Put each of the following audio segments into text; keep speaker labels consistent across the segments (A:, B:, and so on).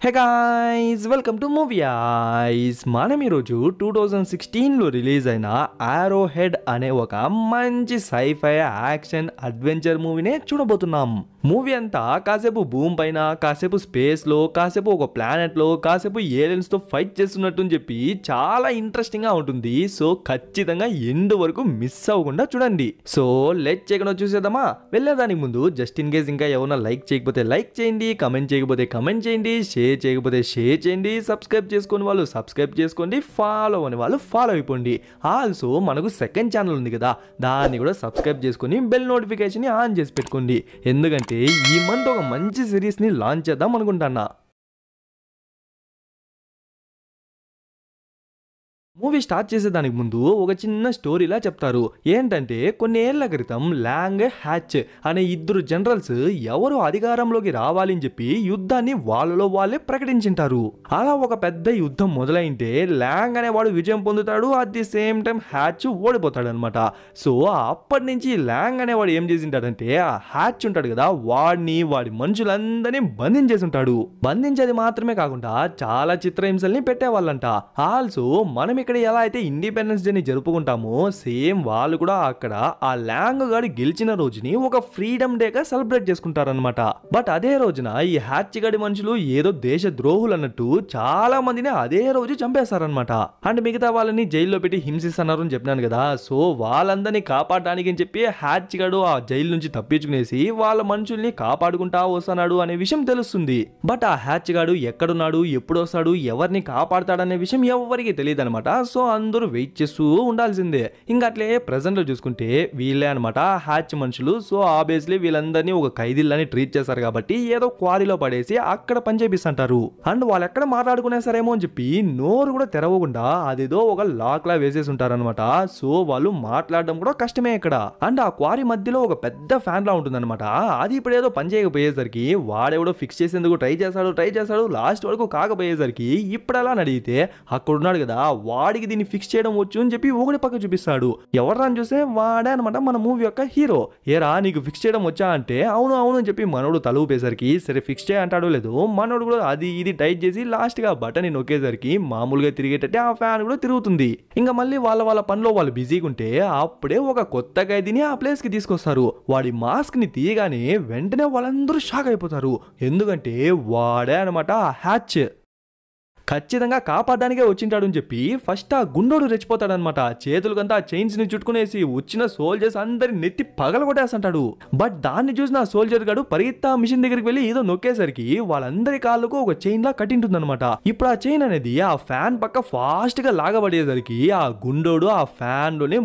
A: Hey guys welcome to movie ice. మనం ఈరోజు 2016లో release అయిన ఆరో హెడ్ అనే ఒక మంచి సైఫై యాక్షన్ అడ్వెంచర్ మూవీనే చూడబోతున్నాం. మూవీ అంతా కాసేపు భూమి పైన, కాసేపు స్పేస్లో, కాసేపు ఒక ప్లానెట్లో, కాసేపు ఏలియన్స్తో ఫైట్ చేస్తున్నట్టు అని చెప్పి చాలా ఇంట్రెస్టింగ్గా ఉంటుంది. సో ఖచ్చితంగా ఎండ్ వరకు మిస్ అవ్వకుండా చూడండి. సో లెట్ చేయకుండా చూసేద్దామా? వెళ్ళేదానికి ముందు జస్ట్ ఇన్ కేస్ ఇంకా ఎవరైనా లైక్ చేయకపోతే లైక్ చేయండి, కమెంట్ చేయకపోతే కమెంట్ చేయండి, షేర్ చేయకపోతే షేర్ చేయండి, సబ్స్క్రైబ్ చేసుకుని వాళ్ళు సబ్స్క్రైబ్ చేసుకోండి, ఫాలో అనే వాళ్ళు ఫాలో అయిపోండి. ఆల్సో మనకు సెకండ్ ఛానల్ ఉంది కదా, దాన్ని కూడా సబ్స్క్రైబ్ చేసుకుని బెల్ నోటిఫికేషన్ ఆన్ చేసి పెట్టుకోండి. ఎందుకంటే ఈ మంత్ ఒక మంచి సిరీస్ని లాంచ్ చేద్దాం అనుకుంటున్నా. మూవీ స్టార్ట్ చేసేదానికి ముందు ఒక చిన్న స్టోరీలా చెప్తారు. ఏంటంటే కొన్ని ఏళ్ల క్రితం లాంగ్, హ్యాచ్ అనే ఇద్దరు జనరల్స్ ఎవరు అధికారంలోకి రావాలి అని చెప్పి యుద్ధాన్ని వాళ్ళలో వాళ్ళే ప్రకటించింటారు. అలా ఒక పెద్ద యుద్ధం మొదలైంటే లాంగ్ అనేవాడు విజయం పొందుతాడు, అట్ ది సేమ్ టైం హ్యాచ్ ఓడిపోతాడు అనమాట. సో అప్పటి నుంచి లాంగ్ అనేవాడు ఏం చేసింటాడంటే ఆ హ్యాచ్ ఉంటాడు కదా, వాడి మనుషులందరినీ బంధించేసి ఉంటాడు. బంధించేది మాత్రమే కాకుండా చాలా చిత్రహింసల్ని పెట్టేవాళ్ళంట. ఆల్సో మనం ఇక్కడ ఎలా అయితే ఇండిపెండెన్స్ డేని జరుపుకుంటామో సేమ్ వాళ్ళు కూడా అక్కడ ఆ లాంగ్ గాడు గెలిచిన రోజుని ఒక ఫ్రీడమ్ డేగా సెలబ్రేట్ చేసుకుంటారనమాట. బట్ అదే రోజున ఈ హ్యాచ్ గడి మనుషులు ఏదో దేశ ద్రోహులు అన్నట్టు చాలా మందిని అదే రోజు చంపేస్తారనమాట. అండ్ మిగతా వాళ్ళని జైల్లో పెట్టి హింసిస్తున్నారు అని చెప్పినాను కదా. సో వాళ్ళందరినీ కాపాడడానికి అని చెప్పి హ్యాచ్ గడు ఆ జైలు నుంచి తప్పించుకునేసి వాళ్ళ మనుషుల్ని కాపాడుకుంటా వస్తున్నాడు అనే విషయం తెలుస్తుంది. బట్ ఆ హ్యాచ్ గాడు ఎక్కడున్నాడు, ఎప్పుడు వస్తాడు, ఎవరిని కాపాడతాడనే విషయం ఎవరికి తెలియదు అనమాట. సో అందరూ వెయిట్ చేస్తూ ఉండాల్సిందే. ఇంకా అట్లే ప్రెసెంట్ లో చూసుకుంటే వీళ్ళే అనమాట హ్యాచ్ మనుషులు. సో ఆబ్వియస్లీ వీళ్ళందరినీ ఒక ఖైదీలని ట్రీట్ చేస్తారు కాబట్టి ఏదో క్వారీలో పడేసి అక్కడ పని చేపిస్తుంటారు. అండ్ వాళ్ళు ఎక్కడ మాట్లాడుకునేసారేమో అని చెప్పి నోరు కూడా తెరవకుండా అదేదో ఒక లాక్ లా వేసేసి ఉంటారనమాట. సో వాళ్ళు మాట్లాడడం కూడా కష్టమే ఇక్కడ. అండ్ ఆ క్వారీ మధ్యలో ఒక పెద్ద ఫ్యాన్ లా ఉంటుందన్నమాట. అది ఇప్పుడు ఏదో పని చేయకపోయేసరికి వాడెవడో ఫిక్స్ చేసేందుకు ట్రై చేస్తాడు, లాస్ట్ వరకు కాకపోయేసరికి ఇప్పుడు ఎలా అడిగితే అక్కడ ఉన్నాడు కదా, వాడికి దీన్ని ఫిక్స్ చేయడం వచ్చు అని చెప్పి ఒకటి పక్క చూపిస్తాడు. ఎవరా అని చూస్తే వాడే అనమాట మన మూవీ యొక్క హీరో. ఏరా నీకు ఫిక్స్ చేయడం వచ్చా అంటే అవును అని చెప్పి మనోడు తల ఊపేసరికి సరే ఫిక్స్ చేయ అంటాడో లేదు, మనోడు కూడా అది ఇది టైట్ చేసి లాస్ట్ గా బటన్ నొక్కేసరికి మామూలుగా తిరిగేటట్టే ఆ ఫ్యాన్ కూడా తిరుగుతుంది. ఇంకా మళ్ళీ వాళ్ళ పనిలో వాళ్ళు బిజీగా ఉంటే అప్పుడే ఒక కొత్త ఖైదీని ఆ ప్లేస్ కి తీసుకొస్తారు. వాడి మాస్క్ ని తీయగానే వెంటనే వాళ్ళందరూ షాక్ అయిపోతారు. ఎందుకంటే వాడే అనమాట ఆ హ్యాచ్. ఖచ్చితంగా కాపాడడానికే వచ్చింటాడు అని చెప్పి ఫస్ట్ ఆ గుండోడు రెచ్చిపోతాడనమాట. చేతులకంతా ఆ చైన్స్ ని చుట్టుకునేసి వచ్చిన సోల్జర్స్ అందరి నెత్తి పగలగొట్టేస్తుంటాడు. బట్ దాన్ని చూసిన ఆ సోల్జర్ గాడు పరిగెత్తా మిషన్ దగ్గరికి వెళ్ళి ఏదో నొక్కేసరికి వాళ్ళందరి కాళ్ళకు ఒక చైన్ లా కట్టింటుందన్నమాట. ఇప్పుడు ఆ చైన్ అనేది ఆ ఫ్యాన్ పక్క ఫాస్ట్ గా లాగబడేసరికి ఆ గుండోడు ఆ ఫ్యాన్ లోనే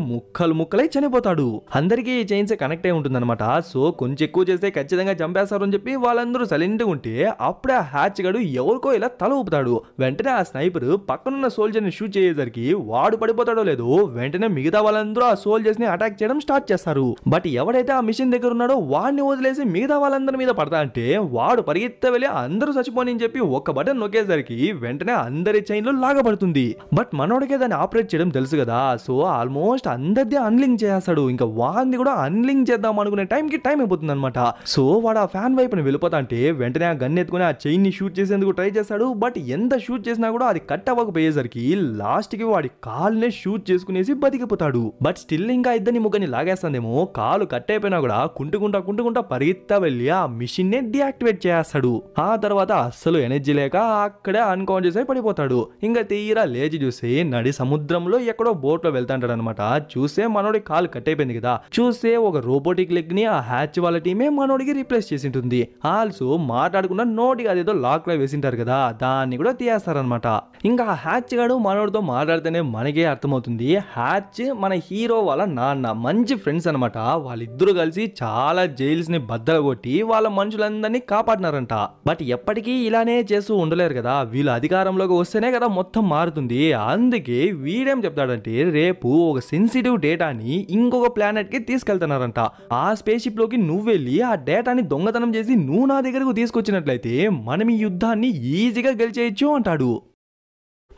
A: ముక్కలై చనిపోతాడు. అందరికీ ఈ చైన్స్ కనెక్ట్ అయి ఉంటుందన్నమాట. సో కొంచెం ఎక్కువ చేస్తే ఖచ్చితంగా చంపేస్తారు అని చెప్పి వాళ్ళందరూ సైలెంట్ గా ఉంటే అప్పుడే ఆ హ్యాచ్ గాడు ఎవరికో ఇలా తల ఊపుతాడు. వెంటనే ఆ స్నైపర్ పక్కనున్న సోల్జర్ ని షూట్ చేసేసరికి వాడు పడిపోతాడో లేదో వెంటనే మిగతా వాళ్ళందరూ ఆ సోల్జర్స్ ని అటాక్ చేయడం స్టార్ట్ చేస్తారు. బట్ ఎవడైతే ఆ మిషన్ దగ్గర ఉన్నాడో వాడిని వదిలేసి మిగతా వాళ్ళందరి మీద పడతా అంటే వాడు పరిగెత్త వెళ్ళి అందరూ చచ్చిపోని అని చెప్పి ఒక్క బటన్ నొక్కేసరికి వెంటనే అందరి చైన్లు లాగబడుతుంది. బట్ మనోడికే దాన్ని ఆపరేట్ చేయడం తెలుసు కదా. సో ఆల్మోస్ట్ అందరిది అన్లింక్ చేస్తాడు. ఇంకా వాడిని కూడా అన్లింక్ చేద్దాం అనుకునే టైంకి టైం అయిపోతుంది అనమాట. సో వాడు ఆ ఫ్యాన్ వైపుని వెళ్ళిపోతా అంటే వెంటనే ఆ గన్ ఎత్తుకుని ఆ చైన్ ని షూట్ చేసేందుకు ట్రై చేస్తాడు. బట్ ఎంత షూట్ చేసినా కూడా అది కట్ అవ్వకపోయేసరికి లాస్ట్ కి వాడి కాలునే షూట్ చేసుకునేసి బతికిపోతాడు. బట్ స్టిల్ ఇంకా ఇద్దరిని ముగ్గురిని లాగేస్తుందేమో. కాలు కట్ అయిపోయినా కూడా కుంటుకుంటా పరిగెత్తా వెళ్ళి ఆ మిషన్ ని డియాక్టివేట్ చేస్తాడు. ఆ తర్వాత అస్సలు ఎనర్జీ లేక అక్కడే అన్కాన్షియస్ అయి పడిపోతాడు. ఇంకా తీరా లేచి చూసి నడి సముద్రంలో ఎక్కడో బోట్ లో వెళ్తాంటాడు అనమాట. చూస్తే మనోడి కాలు కట్ అయిపోయింది కదా. చూస్తే ఒక రోబోటిక్ లెగ్ ని ఆ హ్యాచ్ వాళ్ళ టీమే మనోడికి రీప్లేస్ చేసి ఉంటుంది. ఆల్సో మాట్లాడకుండా నోటికి అదేదో లాక్ లా వేసింటారు కదా, దాన్ని కూడా తీయేస్తారనమాట. ఇంకా హ్యాచ్ గాడు మనోడితో మాట్లాడితేనే మనకే అర్థమవుతుంది హ్యాచ్ మన హీరో వాళ్ళ నాన్న మంచి ఫ్రెండ్స్ అనమాట. వాళ్ళిద్దరూ కలిసి చాలా జైల్స్ ని బద్దలు కొట్టి వాళ్ళ మనుషులందరినీ కాపాడినారంట. బట్ ఎప్పటికీ ఇలానే చేస్తూ ఉండలేరు కదా, వీళ్ళు అధికారంలోకి వస్తేనే కదా మొత్తం మారుతుంది. అందుకే వీడేం చెప్తాడంటే రేపు ఒక సెన్సిటివ్ డేటాని ఇంకొక ప్లానెట్ కి తీసుకెళ్తున్నారంట. ఆ స్పేస్ షిప్ లోకి నువ్వు వెళ్ళి ఆ డేటాని దొంగతనం చేసి నువ్వు నా దగ్గరకు తీసుకొచ్చినట్లయితే మనం ఈ యుద్ధాన్ని ఈజీగా గెలిచేయచ్చు అంటాడు.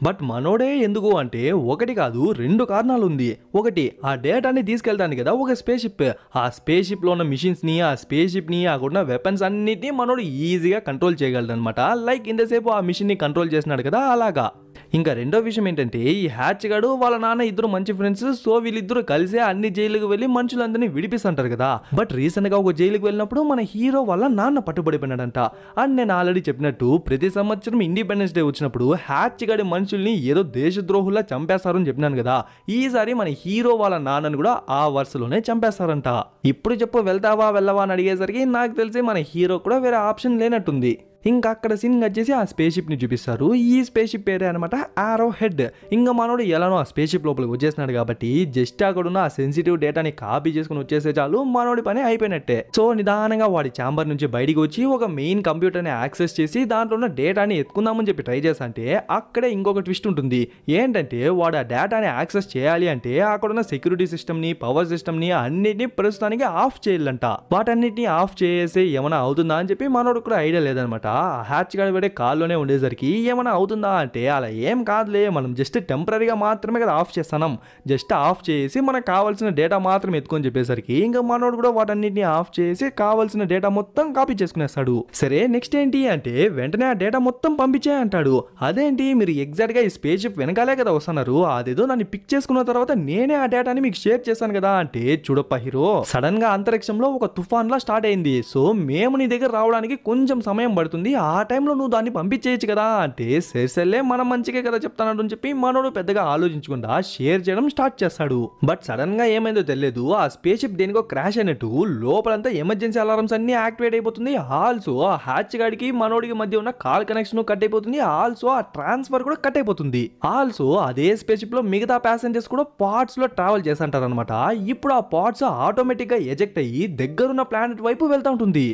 A: బట్ మనోడే ఎందుకు అంటే ఒకటి కాదు 2 కారణాలు ఉంది. ఒకటి, ఆ డేటాని తీసుకెళ్ళడానికి కదా ఒక స్పేస్ షిప్. ఆ స్పేస్ షిప్ లో ఉన్న మిషన్స్ ని, ఆ స్పేస్ షిప్ ని, అక్కడ వెపన్స్ అన్నిటిని మనోడు ఈజీగా కంట్రోల్ చేయగలడు అనమాట. లైక్ ఇంతసేపు ఆ మిషన్ ని కంట్రోల్ చేసినాడు కదా అలాగా. ఇంకా రెండో విషయం ఏంటంటే ఈ హ్యాచ్ గాడు వాళ్ళ నాన్న ఇద్దరు మంచి ఫ్రెండ్స్. సో వీళ్ళిద్దరు కలిసే అన్ని జైలుకు వెళ్ళి మనుషులందరినీ విడిపిస్తుంటారు కదా. బట్ రీసెంట్ గా ఒక జైలుకు వెళ్ళినప్పుడు మన హీరో వాళ్ళ నాన్న పట్టుబడిపోయినాడంట. అండ్ నేను ఆల్రెడీ చెప్పినట్టు ప్రతి సంవత్సరం ఇండిపెండెన్స్ డే వచ్చినప్పుడు హ్యాచ్ గాడి మనుషుల్ని ఏదో దేశద్రోహుల్లా చంపేస్తారని చెప్పినాను కదా. ఈసారి మన హీరో వాళ్ళ నాన్నని కూడా ఆ వరుసలోనే చంపేస్తారంట. ఇప్పుడు చెప్పు వెళ్తావా వెళ్ళవా అని అడిగేసరికి నాకు తెలిసి మన హీరో కూడా వేరే ఆప్షన్ లేనట్టుంది. ఇంకా అక్కడ సీన్ వచ్చేసి ఆ స్పేస్ షిప్ ని చూపిస్తారు. ఈ స్పేస్ షిప్ పేరే అనమాట ఆరో హెడ్. ఇంకా మనోడు ఎలానో ఆ స్పేస్ షిప్ లోపలికి వచ్చేసినాడు కాబట్టి జస్ట్ అక్కడ ఉన్న ఆ సెన్సిటివ్ డేటాని కాపీ చేసుకుని వచ్చేసే చాలు మనోడి పని అయిపోయినట్టే. సో నిదానంగా వాడి ఛాంబర్ నుంచి బయటికి వచ్చి ఒక మెయిన్ కంప్యూటర్ ని యాక్సెస్ చేసి దాంట్లో ఉన్న డేటాని ఎత్తుకుందామని చెప్పి ట్రై చేస్తే అక్కడే ఇంకొక ట్విస్ట్ ఉంటుంది. ఏంటంటే వాడు ఆ డేటాని యాక్సెస్ చేయాలి అంటే అక్కడ ఉన్న సెక్యూరిటీ సిస్టమ్ ని, పవర్ సిస్టమ్ ని అన్నిటిని ప్రస్తుతానికి ఆఫ్ చేయాలంట. వాటన్నిటిని ఆఫ్ చేసి ఏమైనా అవుతుందా అని చెప్పి మనోడు కూడా ఐడియా లేదనమాట. హ్యాచ్ గాడి పెడే కాల్లోనే ఉండేసరికి ఏమైనా అవుతుందా అంటే అలా ఏం కాదులే, మనం జస్ట్ టెంపరీగా మాత్రమే కదా ఆఫ్ చేస్తున్నాం, జస్ట్ ఆఫ్ చేసి మనకు కావాల్సిన డేటా మాత్రం ఎత్తుకొని చెప్పేసరికి ఇంకా మనోడు కూడా వాటన్నిటిని ఆఫ్ చేసి కావాల్సిన డేటా మొత్తం కాపీ చేసుకునేస్తాడు. సరే నెక్స్ట్ ఏంటి అంటే వెంటనే ఆ డేటా మొత్తం పంపించే అంటాడు. అదేంటి మీరు ఎగ్జాక్ట్ గా ఈ స్పేస్ షిప్ వెనకాలే కదా వస్తున్నారు, అదేదో నన్ను పిక్ చేసుకున్న తర్వాత నేనే ఆ డేటాని మీకు షేర్ చేశాను కదా అంటే చూడప్ప హీరో సడన్ గా అంతరిక్షంలో ఒక తుఫాన్ లా స్టార్ట్ అయింది. సో మేము నీ దగ్గర రావడానికి కొంచెం సమయం పడుతుంది, ఆ టైంలో నువ్వు దాన్ని పంపించేయచ్చు కదా అంటే సరే మనం మంచిగా కదా చెప్తాను అని చెప్పి మనోడు పెద్దగా ఆలోచించకుండా షేర్ చేయడం స్టార్ట్ చేస్తాడు. బట్ సడన్ గా ఏమైందో తెలియదు, ఆ స్పేస్ షిప్ దేనికో క్రాష్ అయినట్టు లోపలంతా ఎమర్జెన్సీ అలారమ్స్ అన్ని యాక్టివేట్ అయిపోతుంది. ఆల్సో ఆ హ్యాచ్ గాడికి మనోడికి మధ్య ఉన్న కాల్ కనెక్షన్ కట్ అయిపోతుంది. ఆల్సో ఆ ట్రాన్స్ఫర్ కూడా కట్ అయిపోతుంది. ఆల్సో అదే స్పేస్ షిప్ లో మిగతా ప్యాసింజర్స్ కూడా పార్ట్స్ లో ట్రావెల్ చేస్తుంటారు అనమాట. ఇప్పుడు ఆ పార్ట్స్ ఆటోమేటిక్ గా ఎజెక్ట్ అయ్యి దగ్గరున్న ప్లానెట్ వైపు వెళ్తా ఉంటుంది.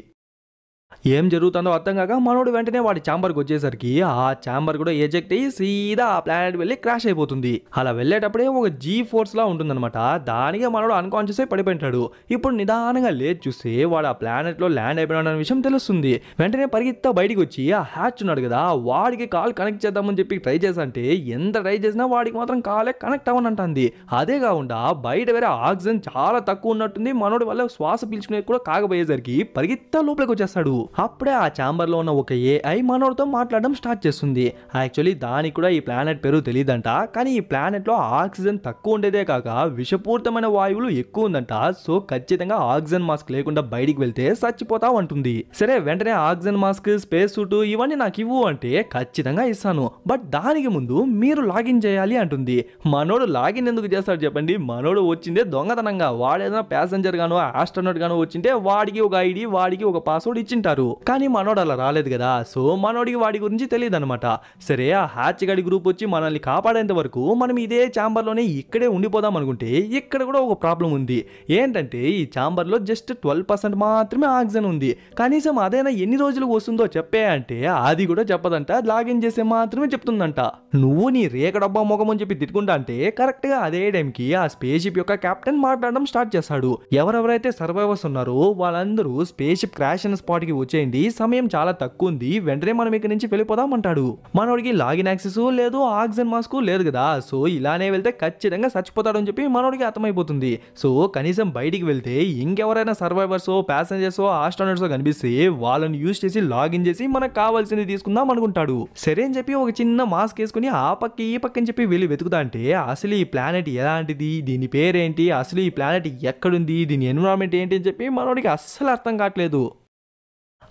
A: ఏం జరుగుతుందో అర్థం కాక మనోడు వెంటనే వాడి ఛాంబర్కి వచ్చేసరికి ఆ ఛాంబర్ కూడా ఎజెక్ట్ అయ్యి సీదా ఆ ప్లానెట్ వెళ్ళి క్రాష్ అయిపోతుంది. అలా వెళ్ళేటప్పుడే ఒక జీ ఫోర్స్ లా ఉంటుందన్నమాట. దానికే మనోడు అన్కాన్షియస్ అయి పడిపోయింటాడు. ఇప్పుడు నిదానంగా లేచి చూస్తే వాడు ఆ ప్లానెట్ లో ల్యాండ్ అయిపోయినాడు అనే విషయం తెలుస్తుంది. వెంటనే పరిగెత్తా బయటికి వచ్చి ఆ హ్యాచ్ ఉన్నాడు కదా వాడికి కాల్ కనెక్ట్ చేద్దామని చెప్పి ట్రై చేసంటే ఎంత ట్రై చేసినా వాడికి మాత్రం కాలే కనెక్ట్ అవ్వనంటుంది. అదే కాకుండా బయట వేరే ఆక్సిజన్ చాలా తక్కువ ఉన్నట్టుంది. మనోడి వల్ల శ్వాస పీల్చుకునే కూడా కాకపోయేసరికి పరిగెత్తా లోపలికి వచ్చేస్తాడు. అప్పుడే ఆ ఛాంబర్ లో ఉన్న ఒక ఏఐ మనోడితో మాట్లాడడం స్టార్ట్ చేస్తుంది. యాక్చువల్లీ దానికి కూడా ఈ ప్లానెట్ పేరు తెలియదంట. కానీ ఈ ప్లానెట్ లో ఆక్సిజన్ తక్కువ ఉండేదే కాక విషపూరితమైన వాయువులు ఎక్కువ ఉందంట. సో ఖచ్చితంగా ఆక్సిజన్ మాస్క్ లేకుండా బయటికి వెళ్తే చచ్చిపోతావు అంటుంది. సరే వెంటనే ఆక్సిజన్ మాస్క్, స్పేస్ సూట్ ఇవన్నీ నాకు ఇవ్వు అంటే ఖచ్చితంగా ఇస్తాను, బట్ దానికి ముందు మీరు లాగిన్ చేయాలి అంటుంది. మనోడు లాగిన్ ఎందుకు చేస్తాడు చెప్పండి? మనోడు వచ్చిందే దొంగతనంగా. వాడేదైనా ప్యాసింజర్ గానో ఆస్ట్రోనట్ గానో వచ్చింటే వాడికి ఒక ఐడి, వాడికి ఒక పాస్వర్డ్ ఇచ్చింటారు. కానీ మనోడు అలా రాలేదు కదా. సో మనోడికి వాడి గురించి తెలియదు అనమాట. సరే ఆ హ్యాచ్ గడి గ్రూప్ వచ్చి మనల్ని కాపాడేంత వరకు మనం ఇదే ఛాంబర్ లోనే ఇక్కడే ఉండిపోదాం అనుకుంటే ఇక్కడ కూడా ఒక ప్రాబ్లం ఉంది. ఏంటంటే ఈ ఛాంబర్ లో జస్ట్ 12% మాత్రమే ఆక్సిజన్ ఉంది. కనీసం అదైనా ఎన్ని రోజులకు వస్తుందో చెప్పే అంటే అది కూడా చెప్పదంట. లాగిన్ చేసే మాత్రమే చెప్తుందంట. నువ్వు నీ రేక డబ్బా మొగం అని చెప్పి తిట్టుకుంటా అంటే కరెక్ట్ గా అదే టైంకి ఆ స్పేస్ షిప్ యొక్క కెప్టెన్ మాట్లాడడం స్టార్ట్ చేస్తాడు. ఎవరెవరైతే సర్వైవర్స్ ఉన్నారో వాళ్ళందరూ స్పేస్ షిప్ క్రాష్ అయిన స్పాట్ కి వచ్చేయండి, సమయం చాలా తక్కువ ఉంది, వెంటనే మనం ఇక్కడ నుంచి వెళ్ళిపోదాం అంటాడు. మనోడికి లాగిన్ యాక్సెస్ లేదు, ఆక్సిజన్ మాస్క్ లేదు కదా. సో ఇలానే వెళ్తే ఖచ్చితంగా చచ్చిపోతాడు అని చెప్పి మనోడికి అర్థమైపోతుంది. సో కనీసం బయటికి వెళ్తే ఇంకెవరైనా సర్వైవర్స్, ప్యాసింజర్స్, ఆస్ట్రోనట్స్ కనిపిస్తే వాళ్ళని యూజ్ చేసి లాగిన్ చేసి మనకు కావాల్సింది తీసుకుందాం అనుకుంటాడు. సరే అని చెప్పి ఒక చిన్న మాస్క్ వేసుకుని ఆ పక్క ఈ పక్క అని చెప్పి వెళ్ళి వెతుకుతా అంటే అసలు ఈ ప్లానెట్ ఎలాంటిది, దీని పేరేంటి, అసలు ఈ ప్లానెట్ ఎక్కడుంది, దీని ఎన్విరాన్మెంట్ ఏంటి అని చెప్పి మనోడికి అస్సలు అర్థం కావట్లేదు.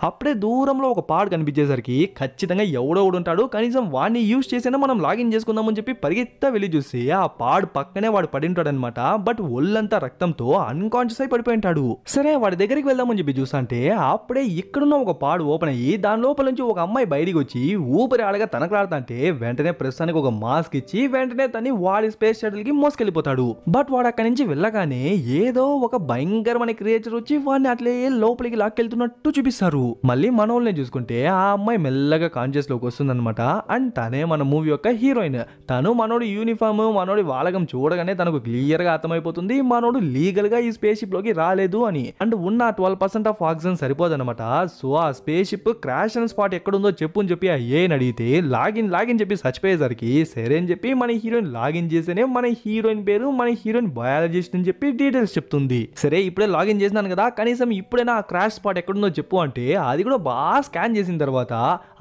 A: అప్పుడే దూరంలో ఒక పాడ్ కనిపించేసరికి ఖచ్చితంగా ఎవడో ఉంటాడు, కనీసం వాడిని యూజ్ చేసినా మనం లాగిన్ చేసుకుందామని చెప్పి పరిగెత్తా వెళ్ళి చూసి ఆ పాడ్ పక్కనే వాడు పడి ఉంటాడు అనమాట. బట్ ఒళ్ళంతా రక్తంతో అన్కాన్షియస్ అయి పడిపోయి ఉంటాడు. సరే వాడి దగ్గరికి వెళ్దామని చెప్పి చూసంటే అప్పుడే ఇక్కడున్న ఒక పాడ్ ఓపెన్ అయ్యి దాని లోపల నుంచి ఒక అమ్మాయి బయటికి వచ్చి ఊపిరి ఆడగా తనకలాడుతుంటే వెంటనే ప్రస్తుతానికి ఒక మాస్క్ ఇచ్చి వెంటనే తన్ని వాడి స్పేస్ షటిల్ కి మోసుకెళ్ళిపోతాడు. బట్ వాడు అక్కడి నుంచి వెళ్ళగానే ఏదో ఒక భయంకరమైన క్రియేచర్ వచ్చి వాడిని అట్లే లోపలికి లాక్కెళ్తున్నట్టు చూపిస్తారు. మళ్ళీ మనోళ్ళని చూసుకుంటే ఆ అమ్మాయి మెల్లగా కాన్షియస్ లోకి వస్తుందన్నమాట. అండ్ తనే మన మూవీ యొక్క హీరోయిన్. తను మనోడి యూనిఫామ్ మనోడి వాలకం చూడగానే తనకు క్లియర్ గా అర్థమైపోతుంది మనోడు లీగల్ గా ఈ స్పేస్ షిప్ లోకి రాలేదు అని. అండ్ ఉన్న 12% ఆఫ్ ఆక్సిజన్ సరిపోదన్నమాట. సో ఆ స్పేస్ షిప్ క్రాష్ అయిన స్పాట్ ఎక్కడుందో చెప్పు అని చెప్పి ఆ ఏని అడిగితే లాగిన్ చెప్పి చచ్చిపోయేసరికి సరే అని చెప్పి మన హీరోయిన్ లాగిన్ చేస్తేనే మన హీరోయిన్ పేరు మన హీరోయిన్ బయాలజిస్ట్ అని చెప్పి డీటెయిల్స్ చెప్తుంది. సరే ఇప్పుడే లాగిన్ చేసినాను కదా, కనీసం ఇప్పుడైనా ఆ క్రాష్ స్పాట్ ఎక్కడుందో చెప్పు అంటే అది కూడా బాగా స్కాన్ చేసిన తర్వాత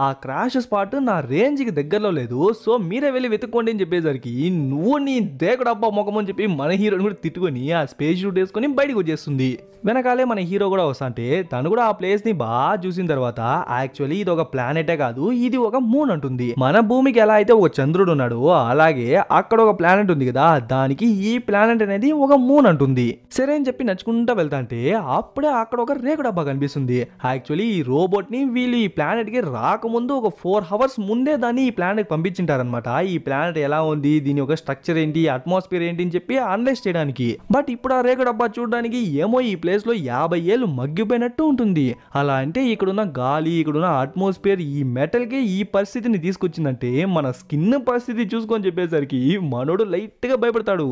A: ఆ క్రాష్ స్పాట్ నా రేంజ్ కి దగ్గరలో లేదు, సో మీరే వెళ్ళి వెతుక్కోండి అని చెప్పేసరికి నువ్వు నీ దేకడబ్బా ముఖం అని చెప్పి మన హీరోని కూడా తిట్టుకొని ఆ స్పేస్ షూట్ వేసుకొని బయటకు వచ్చేస్తుంది. వెనకాలే మన హీరో కూడా వస్తా అంటే తను కూడా ఆ ప్లేస్ ని బాగా చూసిన తర్వాత యాక్చువల్లీ ఇది ఒక ప్లానెటే కాదు, ఇది ఒక మూన్ అంటుంది. మన భూమికి ఎలా అయితే ఒక చంద్రుడు ఉన్నాడు అలాగే అక్కడ ఒక ప్లానెట్ ఉంది కదా, దానికి ఈ ప్లానెట్ అనేది ఒక మూన్ అంటుంది. సరే అని చెప్పి నచ్చుకుంటా వెళ్తా అంటే అప్పుడే అక్కడ ఒక రేకు డబ్బా కనిపిస్తుంది. యాక్చువల్లీ ఈ రోబోట్ ని వీళ్ళు ఈ ప్లానెట్ కి రాకముందు ఒక 4 hours ముందే దాన్ని ఈ ప్లానెట్ పంపించింటారనమాట. ఈ ప్లానెట్ ఎలా ఉంది, దీని యొక్క స్ట్రక్చర్ ఏంటి, అట్మాస్ఫియర్ ఏంటి అని చెప్పి అనలైజ్ చేయడానికి. బట్ ఇప్పుడు ఆ రేకు డబ్బా చూడడానికి ఏమో ఈ ప్లేస్ లో 50 ఏళ్ళు మగ్గిపోయినట్టు ఉంటుంది. అలా అంటే ఇక్కడున్న గాలి, ఇక్కడున్న అట్మాస్ఫియర్ ఈ మెటల్ కి ఈ పరిస్థితిని తీసుకొచ్చిందంటే మన స్కిన్ పరిస్థితి చూసుకొని చెప్పేసరికి మనోడు లైట్ గా భయపడతాడు.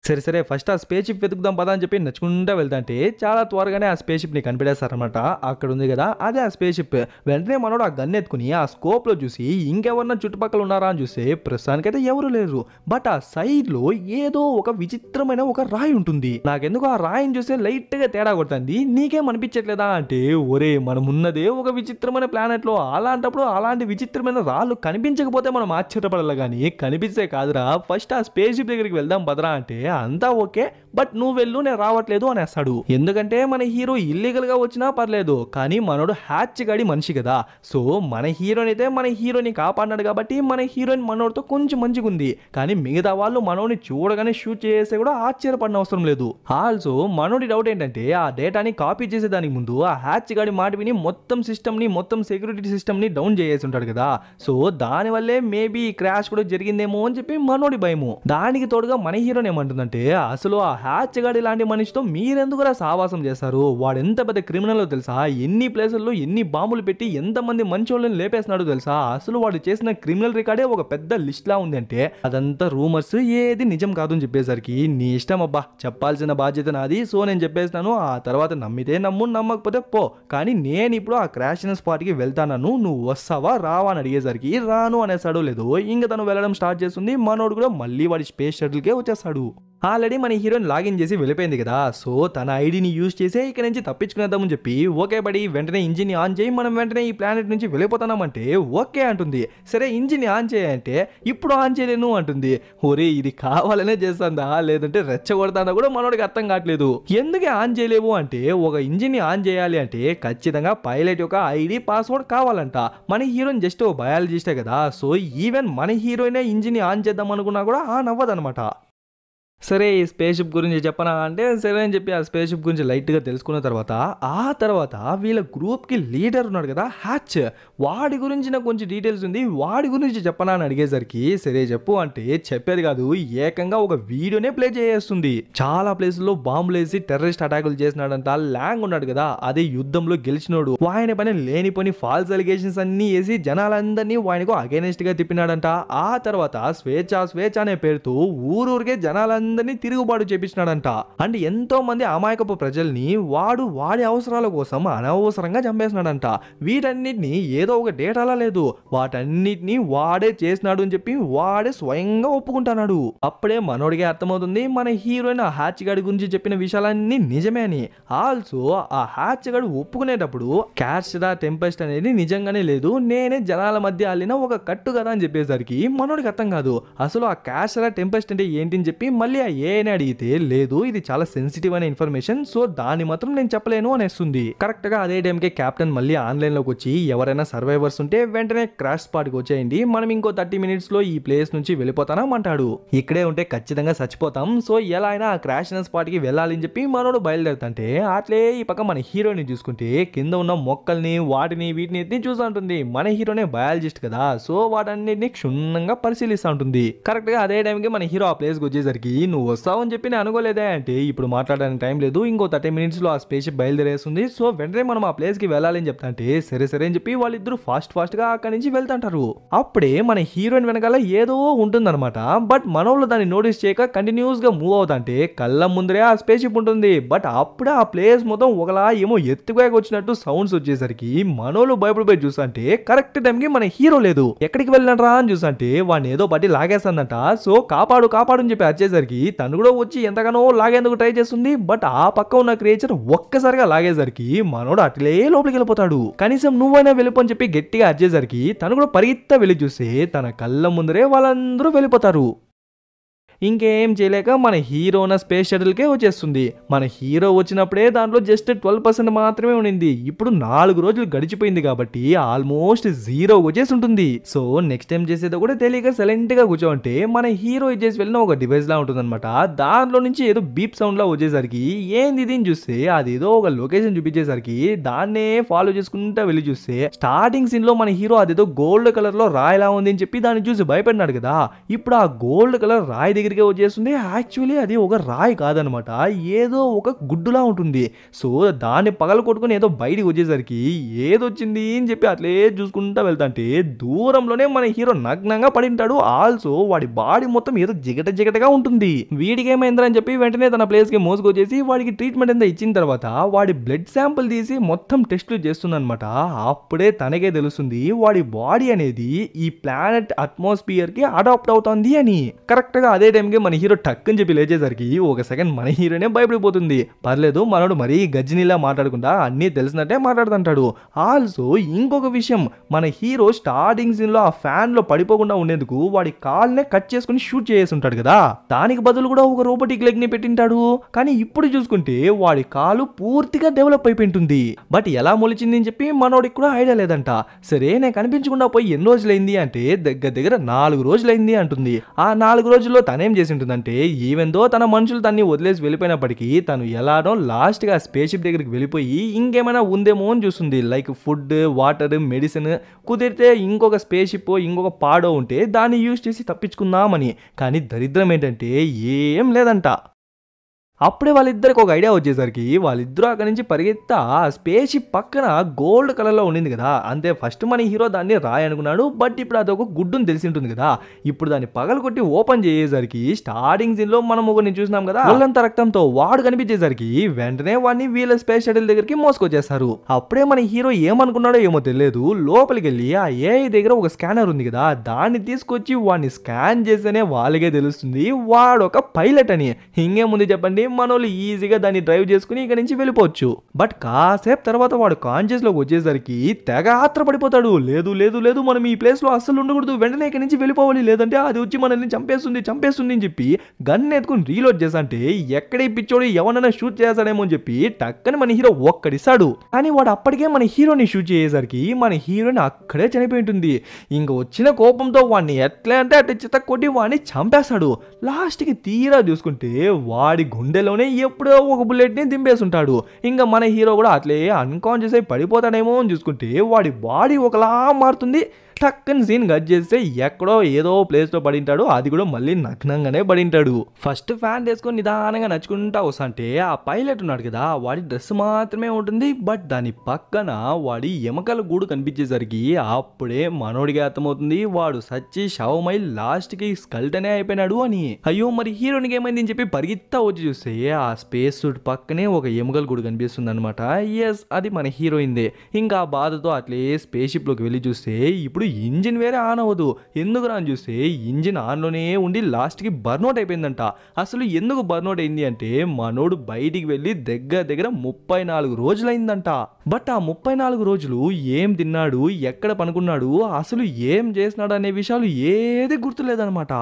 A: సరే ఫస్ట్ ఆ స్పేస్ షిప్ వెతుకుదాం పదా అని చెప్పి నచ్చుకుంటా వెళ్తాంటే చాలా త్వరగానే ఆ స్పేస్ షిప్ ని కనిపెడేస్తారనమాట. అక్కడ ఉంది కదా అదే ఆ స్పేస్ షిప్. వెంటనే మనోడు ఆ గన్ ఎత్తుకుని ఆ స్కోప్ లో చూసి ఇంకెవరన్నా చుట్టుపక్కల ఉన్నారా అని చూస్తే ప్రస్తుతానికైతే ఎవరు లేరు. బట్ ఆ సైడ్ లో ఏదో ఒక విచిత్రమైన ఒక రాయి ఉంటుంది. నాకెందుకు ఆ రాయిని చూస్తే లైట్ గా తేడా కొడుతుంది, నీకేం అనిపించట్లేదా అంటే ఒరే మనం ఉన్నదే ఒక విచిత్రమైన ప్లానెట్ లో, అలాంటప్పుడు అలాంటి విచిత్రమైన రాళ్ళు కనిపించకపోతే మనం ఆశ్చర్యపడాలి కానీ కనిపిస్తే కాదురా, ఫస్ట్ ఆ స్పేస్ షిప్ దగ్గరికి వెళ్దాం పదరా అంటే అంతా ఓకే బట్ నువ్వు వెళ్ళు నేను రావట్లేదు అనేస్తాడు. ఎందుకంటే మన హీరో ఇల్లీగల్ గా వచ్చినా పర్లేదు కానీ మనోడు హ్యాచ్ గాడి మనిషి కదా. సో మన హీరోని అయితే మన హీరోని కాపాడినాడు కాబట్టి మన హీరోయిన్ మనోడితో కొంచెం మంచిగా ఉంది. కానీ మిగతా వాళ్ళు మనోడిని చూడగానే షూట్ చేస్తే కూడా ఆశ్చర్యపడిన అవసరం లేదు. ఆల్సో మనోడి డౌట్ ఏంటంటే ఆ డేటాని కాపీ చేసేదానికి ముందు ఆ హ్యాచ్ గాడి మాట విని మొత్తం సిస్టమ్ ని మొత్తం సెక్యూరిటీ సిస్టమ్ ని డౌన్ చేసి ఉంటాడు కదా. సో దాని వల్లే మేబీ క్రాష్ కూడా జరిగిందేమో అని చెప్పి మనోడి భయము. దానికి తోడుగా మన హీరోని ఏమంటుందంటే అసలు ఆ హ్యాచ్ గాడి లాంటి మనిషితో మీరెందుకురా సావాసం చేస్తారు, వాడు ఎంత పెద్ద క్రిమినల్ తెలుసా, ఎన్ని ప్లేసుల్లో ఎన్ని బాంబులు పెట్టి ఎంతమంది మంచోళ్ళని లేపేస్తున్నాడు తెలుసా, అసలు వాడు చేసిన క్రిమినల్ రికార్డే ఒక పెద్ద లిస్ట్ లా ఉంది అంటే అదంతా రూమర్స్, ఏది నిజం కాదు అని చెప్పేసరికి నీ ఇష్టం అబ్బా, చెప్పాల్సిన బాధ్యత నాది, సో నేను చెప్పేస్తాను, ఆ తర్వాత నమ్మితే నమ్ము నమ్మకపోతే పో, కానీ నేను ఇప్పుడు ఆ క్రాష్ అయిన స్పాట్ కి వెళ్తాను, నువ్వు వస్తావా రావా అని అడిగేసరికి రాను అనేసాడు. లేదు ఇంకా తను వెళ్ళడం స్టార్ట్ చేస్తుంది. మనోడు కూడా మళ్ళీ వాడి స్పేస్ షటిల్ కే వచ్చేస్తాడు. ఆల్రెడీ మన హీరోయిన్ లాగిన్ చేసి వెళ్ళిపోయింది కదా, సో తన ఐడిని యూజ్ చేసి ఇక్కడ నుంచి తప్పించుకునేద్దామని చెప్పి ఓకే బడి వెంటనే ఇంజిన్ ఆన్ చేయి, మనం వెంటనే ఈ ప్లానెట్ నుంచి వెళ్ళిపోతున్నామంటే ఓకే అంటుంది. సరే ఇంజిన్ ఆన్ చేయంటే ఇప్పుడు ఆన్ చేయలేను అంటుంది. ఒరే ఇది కావాలనే చేస్తుందా లేదంటే రెచ్చగొడతానా కూడా మనోడికి అర్థం కావట్లేదు. ఎందుకే ఆన్ చేయలేవు అంటే ఒక ఇంజిన్ ని ఆన్ చేయాలి అంటే ఖచ్చితంగా పైలట్ యొక్క ఐడి పాస్వర్డ్ కావాలంట. మన హీరోయిన్ జస్ట్ బయాలజిస్టే కదా, సో ఈవెన్ మన హీరోయినే ఇంజిన్ ని ఆన్ చేద్దాం అనుకున్నా కూడా ఆన్ అవ్వదనమాట. సరే ఈ స్పేస్ షిప్ గురించి చెప్పనా అంటే సరే అని చెప్పి ఆ స్పేస్ షిప్ గురించి లైట్గా తెలుసుకున్న తర్వాత ఆ తర్వాత వీళ్ళ గ్రూప్కి లీడర్ ఉన్నాడు కదా హ్యాచ్, వాడి గురించి నాకు కొంచెం డీటెయిల్స్ ఉంది, వాడి గురించి చెప్పనా అని అడిగేసరికి సరే చెప్పు అంటే చెప్పేది కాదు ఏకంగా ఒక వీడియోనే ప్లే చేస్తుంది. చాలా ప్లేసుల్లో బాంబులు వేసి టెర్రరిస్ట్ అటాకులు చేసినాడంట. ల్యాంగ్ ఉన్నాడు కదా అదే యుద్ధంలో గెలిచినోడు, వాయన పైన లేనిపోని ఫాల్స్ అలిగేషన్స్ అన్ని వేసి జనాలందరినీ వాయనకు అగైనెస్ట్ గా తిప్పినాడంట. ఆ తర్వాత స్వేచ్ఛ అనే పేరుతో ఊరూరికే జనాలందరినీ తిరుగుబాటు చేపించినాడంట. అండ్ ఎంతో మంది అమాయకపు ప్రజల్ని వాడి అవసరాల కోసం అనవసరంగా చంపేసినాడంట. వీటన్నిటిని ఏదో ఒక డేటాలా లేదు, వాటన్నిటిని వాడే చేసినాడు అని చెప్పి వాడే స్వయంగా ఒప్పుకుంటున్నాడు. అప్పుడే మనోడికి అర్థమవుతుంది మన హీరోయిన్ ఆ హ్యాచ్ గాడి గురించి చెప్పిన విషయాలన్నీ నిజమే అని. ఆల్సో ఆ హ్యాచ్ గాడు ఒప్పుకునేటప్పుడు క్యాష్డా టెంపెస్ట్ అనేది నిజంగానే లేదు, నేనే జనాల మధ్య అల్లిన ఒక కట్టు కదా అని చెప్పేసరికి మనోడికి అర్థం కాదు. అసలు ఆ క్యాష్డా టెంపెస్ట్ అంటే ఏంటి అని చెప్పి మళ్ళీ ఆ ఏని అడిగితే లేదు ఇది చాలా సెన్సిటివ్ అనే ఇన్ఫర్మేషన్, సో దాన్ని మాత్రం నేను చెప్పలేను అనేస్తుంది. కరెక్ట్ గా అదే టైంకే కెప్టెన్ మళ్ళీ ఆన్లైన్ లోకి వచ్చి ఎవరైనా సర్వైవర్స్ ఉంటే వెంటనే క్రాష్ స్పాట్ కి వచ్చేయండి, మనం ఇంకో 30 minutes లో ఈ ప్లేస్ నుంచి వెళ్ళిపోతాం అంటాడు. ఇక్కడే ఉంటే ఖచ్చితంగా చచ్చిపోతాం, సో ఎలా అయినా ఆ క్రాష్ అయిన స్పాట్ కి వెళ్ళాలని చెప్పి మనోడు బయలుదేరుతుంటే అట్లే ఈ పక్క మన హీరోని చూసుకుంటే కింద ఉన్న మొక్కల్ని వాటిని వీటిని చూస్తూ ఉంటుంది. మన హీరోనే బయాలజిస్ట్ కదా, సో వాటన్నిటిని క్షుణ్ణంగా పరిశీలిస్తూ ఉంటుంది. కరెక్ట్ గా అదే టైంకి మన హీరో ఆ ప్లేస్ కి వచ్చేసరికి నువ్వు వస్తావని చెప్పి నేను అనుకోలేదే అంటే ఇప్పుడు మాట్లాడడానికి టైం లేదు, ఇంకో 30 minutes లో ఆ స్పేస్ షిప్ బయలుదేరేస్తుంది. సో వెంటనే మనం ఆ ప్లేస్ కి వెళ్ళాలి అని చెప్తా అంటే సరే సరే అని చెప్పి వాళ్ళిద్దరూ ఫాస్ట్ గా అక్కడి నుంచి వెళ్తుంటారు. అప్పుడే మన హీరోయిన్ వెనకాల ఏదో ఉంటుందన్నమాట. బట్ మనోళ్ళు దాన్ని నోటీస్ చేయక కంటిన్యూస్ గా మూవ్ అవుతాంటే కళ్ళ ముందరే ఆ స్పేస్ షిప్ ఉంటుంది. బట్ అప్పుడే ఆ ప్లేస్ మొత్తం ఒకలా ఏమో ఎత్తుగా వచ్చినట్టు సౌండ్స్ వచ్చేసరికి మనోళ్ళు భయపడిపోయి చూసంటే కరెక్ట్ టైం కి మన హీరో లేదు. ఎక్కడికి వెళ్ళినరా అని చూసంటే వాడిని ఏదో బట్టి లాగేస్తుందంట. సో కాపాడు కాపాడు అని చెప్పి వచ్చేసరికి తను కూడా వచ్చి ఎంతగానో లాగేందుకు ట్రై చేస్తుంది. బట్ ఆ పక్క ఉన్న క్రియేచర్ ఒక్కసారిగా లాగేసరికి మనోడు అట్లే లోపలికి వెళ్ళిపోతాడు. కనీసం నువ్వైనా వెళ్ళిపో అని చెప్పి గట్టిగా అరిచేసరికి తను కూడా పరిగెత్తా వెళ్ళి చూస్తే తన కళ్ళ ముందరే వాళ్ళందరూ వెళ్ళిపోతారు. ఇంకేం చేయలేక మన హీరోన స్పేస్ షటిల్కే వచ్చేస్తుంది. మన హీరో వచ్చినప్పుడే దాంట్లో జస్ట్ 12% మాత్రమే ఉండింది. ఇప్పుడు 4 రోజులు గడిచిపోయింది కాబట్టి ఆల్మోస్ట్ 0 వచ్చేసి ఉంటుంది. సో నెక్స్ట్ టైం చేసేది కూడా తెలియక సైలెంట్ గా కూర్చోంటే మన హీరో ఇచ్చేసి వెళ్ళిన ఒక డివైస్ లా ఉంటుంది అనమాట. దాంట్లో నుంచి ఏదో బీప్ సౌండ్ లా వచ్చేసరికి ఏంది ఇది అని చూస్తే అదేదో ఒక లొకేషన్ చూపించేసరికి దాన్నే ఫాలో చేసుకుంటా వెళ్ళి చూస్తే స్టార్టింగ్ సీన్ లో మన హీరో అదేదో గోల్డ్ కలర్ లో రాయిలా ఉంది అని చెప్పి దాన్ని చూసి భయపడినాడు కదా. ఇప్పుడు ఆ గోల్డ్ కలర్ రాయి దగ్గరికి వచ్చేస్తుంది. యాక్చువల్లీ అది ఒక రాయి కాదనమాట, ఏదో ఒక గుడ్డులా ఉంటుంది. సో దాన్ని పగల కొట్టుకుని ఏదో బయటికి వచ్చేసరికి ఏదొచ్చింది అని చెప్పి అట్లే చూసుకుంటా వెళ్తాంటే దూరంలోనే మన హీరో నగ్నంగా పడింటాడు. ఆల్సో వాడి బాడీ మొత్తం ఏదో జిగటగా ఉంటుంది. వీడికి ఏమైందని చెప్పి వెంటనే తన ప్లేస్ కి మోసుకొచ్చేసి వాడికి ట్రీట్మెంట్ ఎంత ఇచ్చిన తర్వాత వాడి బ్లడ్ శాంపుల్ తీసి మొత్తం టెస్టులు చేస్తుందన్నమాట. అప్పుడే తనకే తెలుస్తుంది వాడి బాడీ అనేది ఈ ప్లానెట్ అట్మాస్ఫియర్ కి అడాప్ట్ అవుతుంది అని. కరెక్ట్ గా అదే టైంకి మన హీరో టక్ అని చెప్పి లేచేసరికి ఒక సెకండ్ మన హీరోనే భయపడిపోతుంది. పర్లేదు మనోడు మరీ గజ్జినిలా మాట్లాడకుండా అన్నీ తెలిసినట్టే మాట్లాడుతుంటాడు. ఆల్సో ఇంకొక విషయం, మన హీరో స్టార్టింగ్ సీన్ లో ఆ ఫ్యాన్ లో పడిపోకుండా ఉండేందుకు వాడి కాల్నే కట్ చేసుకుని షూట్ చేసి ఉంటాడు కదా, దానికి బదులు కూడా ఒక రోబోటిక్ లెగ్ ని పెట్టింటాడు. కానీ ఇప్పుడు చూసుకుంటే వాడి కాలు పూర్తిగా డెవలప్ అయిపోయింటుంది. బట్ ఎలా మొలిచింది అని చెప్పి మనోడికి కూడా ఐడియా లేదంట. సరే నేను కనిపించకుండా పోయి ఎన్ని రోజులైంది అంటే దగ్గర 4 రోజులైంది అంటుంది. ఆ 4 రోజుల్లో తనేం చేసి ఉంటుందంటే ఈవెన్ దో తన మనుషులు తన్ని వదిలేసి వెళ్ళిపోయినప్పటికీ తను ఎలానో లాస్ట్ గా స్పేస్ షిప్ దగ్గరికి వెళ్ళిపోయి ఇంకేమైనా ఉందేమో అని చూస్తుంది. లైక్ ఫుడ్, వాటర్, మెడిసిన్, కుదిరితే ఇంకొక స్పేస్ షిప్ ఇంకొక పాడో ఉంటే దాన్ని యూజ్ చేసి తప్పించుకుందామని. కానీ దరిద్రం ఏంటంటే ఏం లేదంట. అప్పుడే వాళ్ళిద్దరికి ఒక ఐడియా వచ్చేసరికి వాళ్ళిద్దరూ అక్కడి నుంచి పరిగెత్తా స్పేస్ షిప్ పక్కన గోల్డ్ కలర్లో ఉండింది కదా. అంతే ఫస్ట్ మన హీరో దాన్ని రాయి అనుకున్నాడు. బట్ ఇప్పుడు అదొక గుడ్డుని తెలిసి ఉంటుంది కదా. ఇప్పుడు దాన్ని పగలు కొట్టి ఓపెన్ చేసేసరికి స్టార్టింగ్ సీన్ లో మనం ఒకరిని చూసినాం కదా, ఒళ్ళంత రక్తంతో వాడు కనిపించేసరికి వెంటనే వాడిని వీళ్ళ స్పేస్ షటిల్ దగ్గరికి మోసుకొచ్చేస్తారు. అప్పుడే మన హీరో ఏమనుకున్నాడో ఏమో తెలియదు, లోపలికి వెళ్ళి ఆ ఏఐ దగ్గర ఒక స్కానర్ ఉంది కదా, దాన్ని తీసుకొచ్చి వాడిని స్కాన్ చేస్తేనే వాళ్ళకే తెలుస్తుంది వాడు ఒక పైలట్ అని. ఇంకేముంది చెప్పండి, మనోళ్ళు ఈజీగా దాన్ని డ్రైవ్ చేసుకుని ఇక్కడి నుంచి వెళ్ళిపోవచ్చు. బట్ కాసేపు తర్వాత వాడు కాన్షియస్ లోకి వచ్చేసరికి తెగ ఆత్రపడిపోతాడు. లేదు లేదు లేదు మనం ఈ ప్లేస్ లో అస్సలు ఉండకూడదు, వెంటనే ఇక్కడి నుంచి వెళ్ళిపోవాలి, లేదంటే అది వచ్చి మనల్ని చంపేస్తుంది అని చెప్పి గన్ ఎత్తుకుని రీలోడ్ చేసంటే ఎక్కడే పిచ్చోడు ఎవరైనా షూట్ చేస్తాడేమో అని చెప్పి టక్కని మన హీరో ఒక్కడిస్తాడు. కానీ వాడు అప్పటికే మన హీరోని షూట్ చేసేసరికి మన హీరోని అక్కడే చనిపోయి ఉంటుంది. ఇంక వచ్చిన కోపంతో వాడిని ఎట్లా అంటే అట్లా చిత్త కొట్టి వాడిని చంపేస్తాడు. లాస్ట్ కి తీరా చూసుకుంటే వాడి గుండెలోనే ఎప్పుడో ఒక బుల్లెట్ ని దింపేస్తుంటాడు. ఇంకా మన హీరో కూడా అట్లే అన్కాన్షియస్ అయి పడిపోతాడేమో అని చూసుకుంటే వాడి బాడీ ఒకలా మారుతుంది. టక్కని సీన్ కట్ చేస్తే ఎక్కడో ఏదో ప్లేస్ లో పడింటాడు, అది కూడా మళ్ళీ నగ్నంగానే పడింటాడు. ఫస్ట్ ఫ్యాన్ వేసుకొని నిదానంగా నచ్చుకుంటా వస్తుంటే ఆ పైలట్ ఉన్నాడు కదా, వాడి డ్రెస్ మాత్రమే ఉంటుంది. బట్ దాని పక్కన వాడి ఎమకల గూడు కనిపించేసరికి అప్పుడే మనోడికి అర్థమవుతుంది వాడు సచ్చి శవమై లాస్ట్ కి స్కల్టనే అయిపోయినాడు అని. అయ్యో మరి హీరోనికి ఏమైంది అని చెప్పి పరిగెత్తా వచ్చి చూస్తే ఆ స్పేస్ సూట్ పక్కనే ఒక ఎముకల గూడు కనిపిస్తుంది అనమాట. ఎస్, అది మన హీరోయిందే. ఇంకా ఆ బాధతో అట్లే స్పేస్ షిప్ లోకి వెళ్ళి చూస్తే ఇప్పుడు ఇంజిన్ వేరే ఆన్ అవ్వదు. ఎందుకు అని చూస్తే ఇంజిన్ ఆన్లోనే ఉండి లాస్ట్కి బర్న్అవుట్ అయిపోయిందంట. అసలు ఎందుకు బర్న్అవుట్ అయింది అంటే మనోడు బయటికి వెళ్ళి దగ్గర 34 రోజులైందంట. బట్ ఆ 34 రోజులు ఏం తిన్నాడు, ఎక్కడ పనుకున్నాడు, అసలు ఏం చేసినాడు అనే విషయాలు ఏది గుర్తులేదనమాట.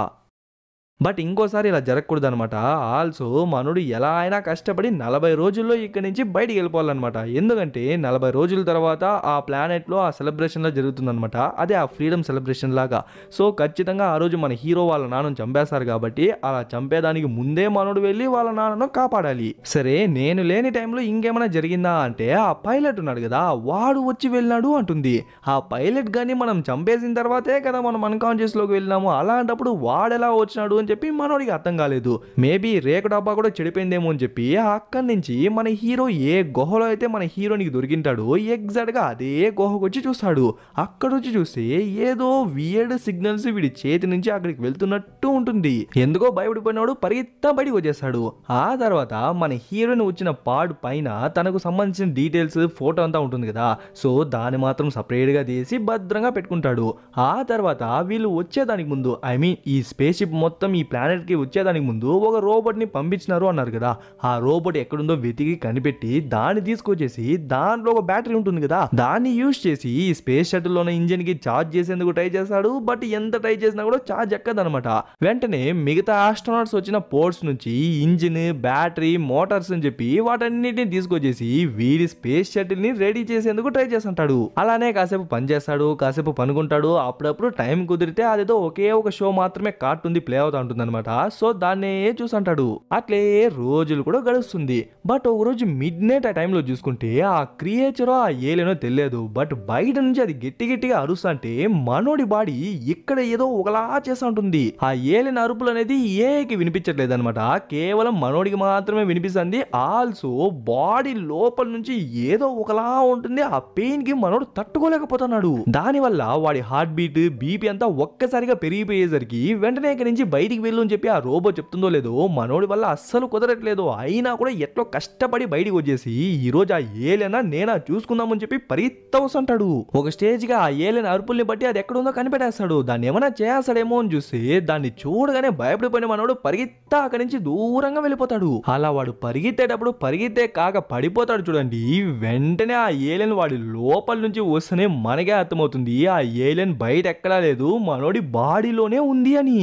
A: బట్ ఇంకోసారి ఇలా జరగకూడదు అనమాట. ఆల్సో మనోడు ఎలా అయినా కష్టపడి 40 రోజుల్లో ఇక్కడి నుంచి బయటికి వెళ్ళిపోవాలన్నమాట. ఎందుకంటే 40 రోజుల తర్వాత ఆ ప్లానెట్లో ఆ సెలబ్రేషన్లో జరుగుతుందనమాట. అదే ఆ ఫ్రీడమ్ సెలబ్రేషన్ లాగా. సో ఖచ్చితంగా ఆ రోజు మన హీరో వాళ్ళ నాన్నను చంపేస్తారు కాబట్టి అలా చంపేదానికి ముందే మనోడు వెళ్ళి వాళ్ళ నాన్నను కాపాడాలి. సరే నేను లేని టైంలో ఇంకేమైనా జరిగిందా అంటే ఆ పైలట్ ఉన్నాడు కదా, వాడు వచ్చి వెళ్ళినాడు అంటుంది. ఆ పైలట్ గాని మనం చంపేసిన తర్వాతే కదా మనం అన్కాన్షియస్లోకి వెళ్ళినాము, అలాంటప్పుడు వాడెలా వచ్చినాడు అని చెప్పి మనోడికి అర్థం కాలేదు. మేబీ రేకు డబ్బా కూడా చెడిపోయిందేమో అని చెప్పి అక్కడి నుంచి మన హీరో ఏ గుహలో అయితే మన హీరోనికి దొరికింటాడో ఎగ్జాక్ట్ గా అదే గుహకు వచ్చి చూస్తాడు. అక్కడ వచ్చి చూస్తే ఏదో వియర్డ్ సిగ్నల్స్ వీడి చేతి నుంచి అక్కడికి వెళ్తున్నట్టు ఉంటుంది. ఎందుకో భయపడిపోయినాడు, పరిగెత్తా బయటికి వచ్చేస్తాడు. ఆ తర్వాత మన హీరోయిన్ వచ్చిన పార్ట్ పైన తనకు సంబంధించిన డీటెయిల్స్ ఫోటో అంతా ఉంటుంది కదా, సో దాన్ని మాత్రం సపరేట్ గా తీసి భద్రంగా పెట్టుకుంటాడు. ఆ తర్వాత వీళ్ళు వచ్చేదానికి ముందు, ఐ మీన్ ఈ స్పేస్ షిప్ మొత్తం ఈ ప్లానెట్ కి వచ్చేదానికి ముందు ఒక రోబోట్ ని పంపించినారు అన్నారు కదా, ఆ రోబోట్ ఎక్కడుందో వెతికి కనిపెట్టి దాన్ని తీసుకొచ్చేసి దాంట్లో ఒక బ్యాటరీ ఉంటుంది కదా, దాన్ని యూజ్ చేసి ఈ స్పేస్ షటిల్ లోని ఇంజిన్ కి చార్జ్ చేసేందుకు ట్రై చేస్తాడు. బట్ ఎంత ట్రై చేసినా కూడా చార్జ్ ఎక్కదనమాట. వెంటనే మిగతా ఆస్ట్రోనాట్స్ వచ్చిన పోర్ట్స్ నుంచి ఇంజిన్, బ్యాటరీ, మోటార్స్ అని చెప్పి వాటన్నిటిని తీసుకొచ్చేసి వీడి స్పేస్ షటిల్ ని రెడీ చేసేందుకు ట్రై చేస్తుంటాడు. అలానే కాసేపు పని చేస్తాడు, కాసేపు పనుకుంటాడు. అప్పుడప్పుడు టైం కుదిరితే అదేదో ఒకే ఒక షో మాత్రమే కార్టూన్ ప్లే అవుతా ఉంటుంది అనమాట. సో దాన్నే చూసంటాడు. అట్లే రోజులు కూడా గడుస్తుంది. బట్ ఒక రోజు మిడ్ నైట్ ఆ టైంలో చూసుకుంటే ఆ క్రియేచరో ఆ ఏలేనో తెలియదు, బట్ బయట నుంచి అది గట్టిగా అరుస్తుంటే మనోడి బాడీ ఇక్కడ ఏదో ఒకలా చేస్తూ ఉంటుంది. ఆ ఏలిన అరుపులు అనేది ఏకి వినిపించట్లేదు అనమాట, కేవలం మనోడికి మాత్రమే వినిపిస్తుంది. ఆల్సో బాడీ లోపల నుంచి ఏదో ఒకలా ఉంటుంది. ఆ పెయిన్ కి మనోడు తట్టుకోలేకపోతున్నాడు. దానివల్ల వాడి హార్ట్ బీట్, బీపీ అంతా ఒక్కసారిగా పెరిగిపోయేసరికి వెంటనే ఇక్కడి నుంచి బయటికి వెళ్ళు అని చెప్పి ఆ రోబో చెప్తుందో లేదో మనోడి వల్ల అస్సలు కుదరట్లేదు. అయినా కూడా ఎట్లో కష్టపడి బయటికి వచ్చేసి ఈ రోజు ఆ ఏలేనా నేనా చూసుకుందామని చెప్పి పరిగెత్తా వస్తుంటాడు. ఒక స్టేజ్ గా ఆ ఏలిన అరుపుల్ని బట్టి అది ఎక్కడుందో కనిపెట్టేస్తాడు. దాన్ని ఏమైనా చేస్తాడేమో అని చూసి దాన్ని చూడగానే భయపడిపోయిన మనోడు పరిగెత్తా అక్కడి నుంచి దూరంగా వెళ్ళిపోతాడు. అలా వాడు పరిగెత్తేటప్పుడు పరిగెత్తే కాక పడిపోతాడు చూడండి. వెంటనే ఆ ఏలియన్ వాడి లోపల నుంచి వస్తేనే మనకే అర్థమవుతుంది ఆ ఏలియన్ బయట ఎక్కడా లేదు, మనోడి బాడీలోనే ఉంది అని.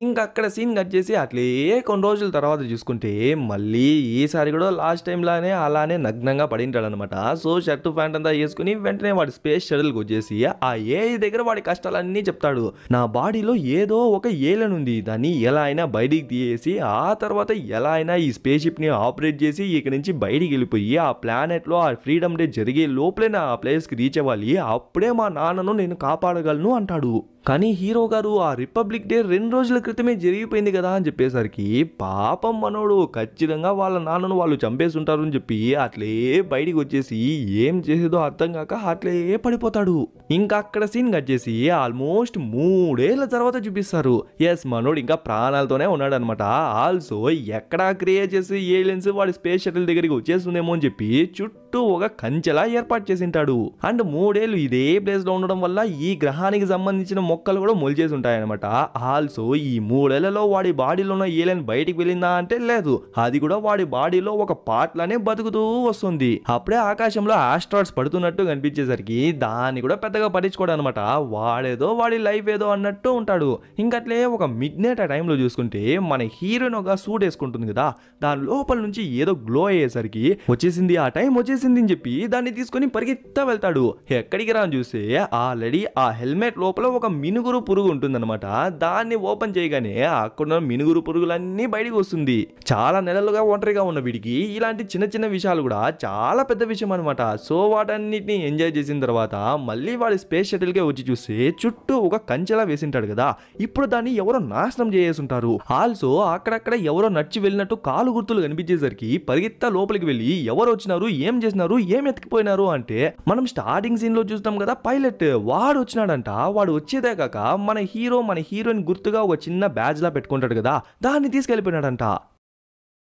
A: ఇంకా అక్కడ సీన్ కట్ చేసి అట్లే కొన్ని రోజుల తర్వాత చూసుకుంటే మళ్ళీ ఈసారి కూడా లాస్ట్ టైం లానే అలానే నగ్నంగా పడింటాడు అనమాట. సో షర్ట్ ప్యాంట్ అంతా వేసుకుని వెంటనే వాడి స్పేస్ షటిల్కి వచ్చేసి ఆ ఏఐ దగ్గర వాడి కష్టాలన్నీ చెప్తాడు. నా బాడీలో ఏదో ఒక ఏలియన్ ఉంది, దాన్ని ఎలా అయినా బయటికి తీసేసి ఆ తర్వాత ఎలా అయినా ఈ స్పేస్ షిప్ ని ఆపరేట్ చేసి ఇక్కడి నుంచి బయటికి వెళ్ళిపోయి ఆ ప్లానెట్ లో ఆ ఫ్రీడమ్ డే జరిగే లోపలే నా ఆ ప్లేస్ కి రీచ్ అవ్వాలి, అప్పుడే మా నాన్నను నేను కాపాడగలను అంటాడు. కానీ హీరో గారు ఆ రిపబ్లిక్ డే 2 రోజుల క్రితమే జరిగిపోయింది కదా అని చెప్పేసరికి పాపం మనోడు ఖచ్చితంగా వాళ్ళ నాన్నను వాళ్ళు చంపేసి ఉంటారు అని చెప్పి అట్లే బయటికి వచ్చేసి ఏం చేసేదో అర్థం కాక అట్లే పడిపోతాడు. ఇంకా అక్కడ సీన్ కట్ చేసి ఆల్మోస్ట్ 3 ఏళ్ల తర్వాత చూపిస్తారు. ఎస్, మనోడు ఇంకా ప్రాణాలతోనే ఉన్నాడు అనమాట. ఆల్సో ఎక్కడా క్రియేట్ చేసి ఏలియన్స్ వాడి స్పేస్ షటిల్ దగ్గరికి వచ్చేస్తుందేమో అని చెప్పి చుట్టూ ఒక కంచెలా ఏర్పాటు చేసింటాడు. అండ్ 3 ఏళ్ళు ఇదే ప్లేస్ లో ఉండడం వల్ల ఈ గ్రహానికి సంబంధించిన మొక్కలు కూడా మొలిచేసి ఉంటాయన్నమాట. ఆల్సో ఈ 3 ఏళ్లలో వాడి బాడీలో ఉన్న ఏలియన్ బయటికి వెళ్ళిందా అంటే లేదు, అది కూడా వాడి బాడీలో ఒక పార్ట్ లానే బతుకుతూ వస్తుంది. అప్పుడే ఆకాశంలో ఆస్ట్రాయిడ్స్ పడుతున్నట్టు కనిపించేసరికి దాన్ని కూడా పెద్దగా పట్టించుకోడు అనమాట. వాడేదో వాడి లైఫ్ ఏదో అన్నట్టు ఉంటాడు. ఇంకట్లే ఒక మిడ్ నైట్ ఆ టైంలో చూసుకుంటే మన హీరోయిన్ ఒక సూట్ వేసుకుంటుంది కదా, దాని లోపల నుంచి ఏదో గ్లో అయ్యేసరికి వచ్చేసింది, ఆ టైం వచ్చేసింది అని చెప్పి దాన్ని తీసుకొని పరిగెత్తా వెళ్తాడు. ఎక్కడికి రా అని చూస్తే ఆల్రెడీ ఆ హెల్మెట్ లోపల ఒక మినుగురు పురుగు ఉంటుందన్నమాట. దాన్ని ఓపెన్ చేయగానే అక్కడ మినుగురు పురుగులన్నీ బయటకు వస్తుంది. చాలా నెలలుగా ఒంటరిగా ఉన్న వీడికి ఇలాంటి చిన్న చిన్న విషయాలు కూడా చాలా పెద్ద విషయం అనమాట. సో వాటన్నిటిని ఎంజాయ్ చేసిన తర్వాత మళ్ళీ వాడి స్పేస్ షటిల్ కే వచ్చి చూస్తే చుట్టూ ఒక కంచెలా వేసింటాడు కదా, ఇప్పుడు దాన్ని ఎవరో నాశనం చేసేసుంటారు. ఆల్సో అక్కడక్కడ ఎవరో నడిచి వెళ్ళినట్టు కాలు గుర్తులు కనిపించేసరికి పరిగెత్తా లోపలికి వెళ్ళి ఎవరు వచ్చినారు, ఏం చేసినారు, ఏం ఎత్తుకుపోయినారు అంటే మనం స్టార్టింగ్ సీన్ లో చూస్తాం కదా పైలట్, వాడు వచ్చినాడంట. వాడు వచ్చేదే కాక మన హీరోయిన్ గుర్తుగా ఒక చిన్న బ్యాజ్ లా పెట్టుకుంటాడు కదా, దాన్ని తీసుకెళ్లిపోయినాడంట.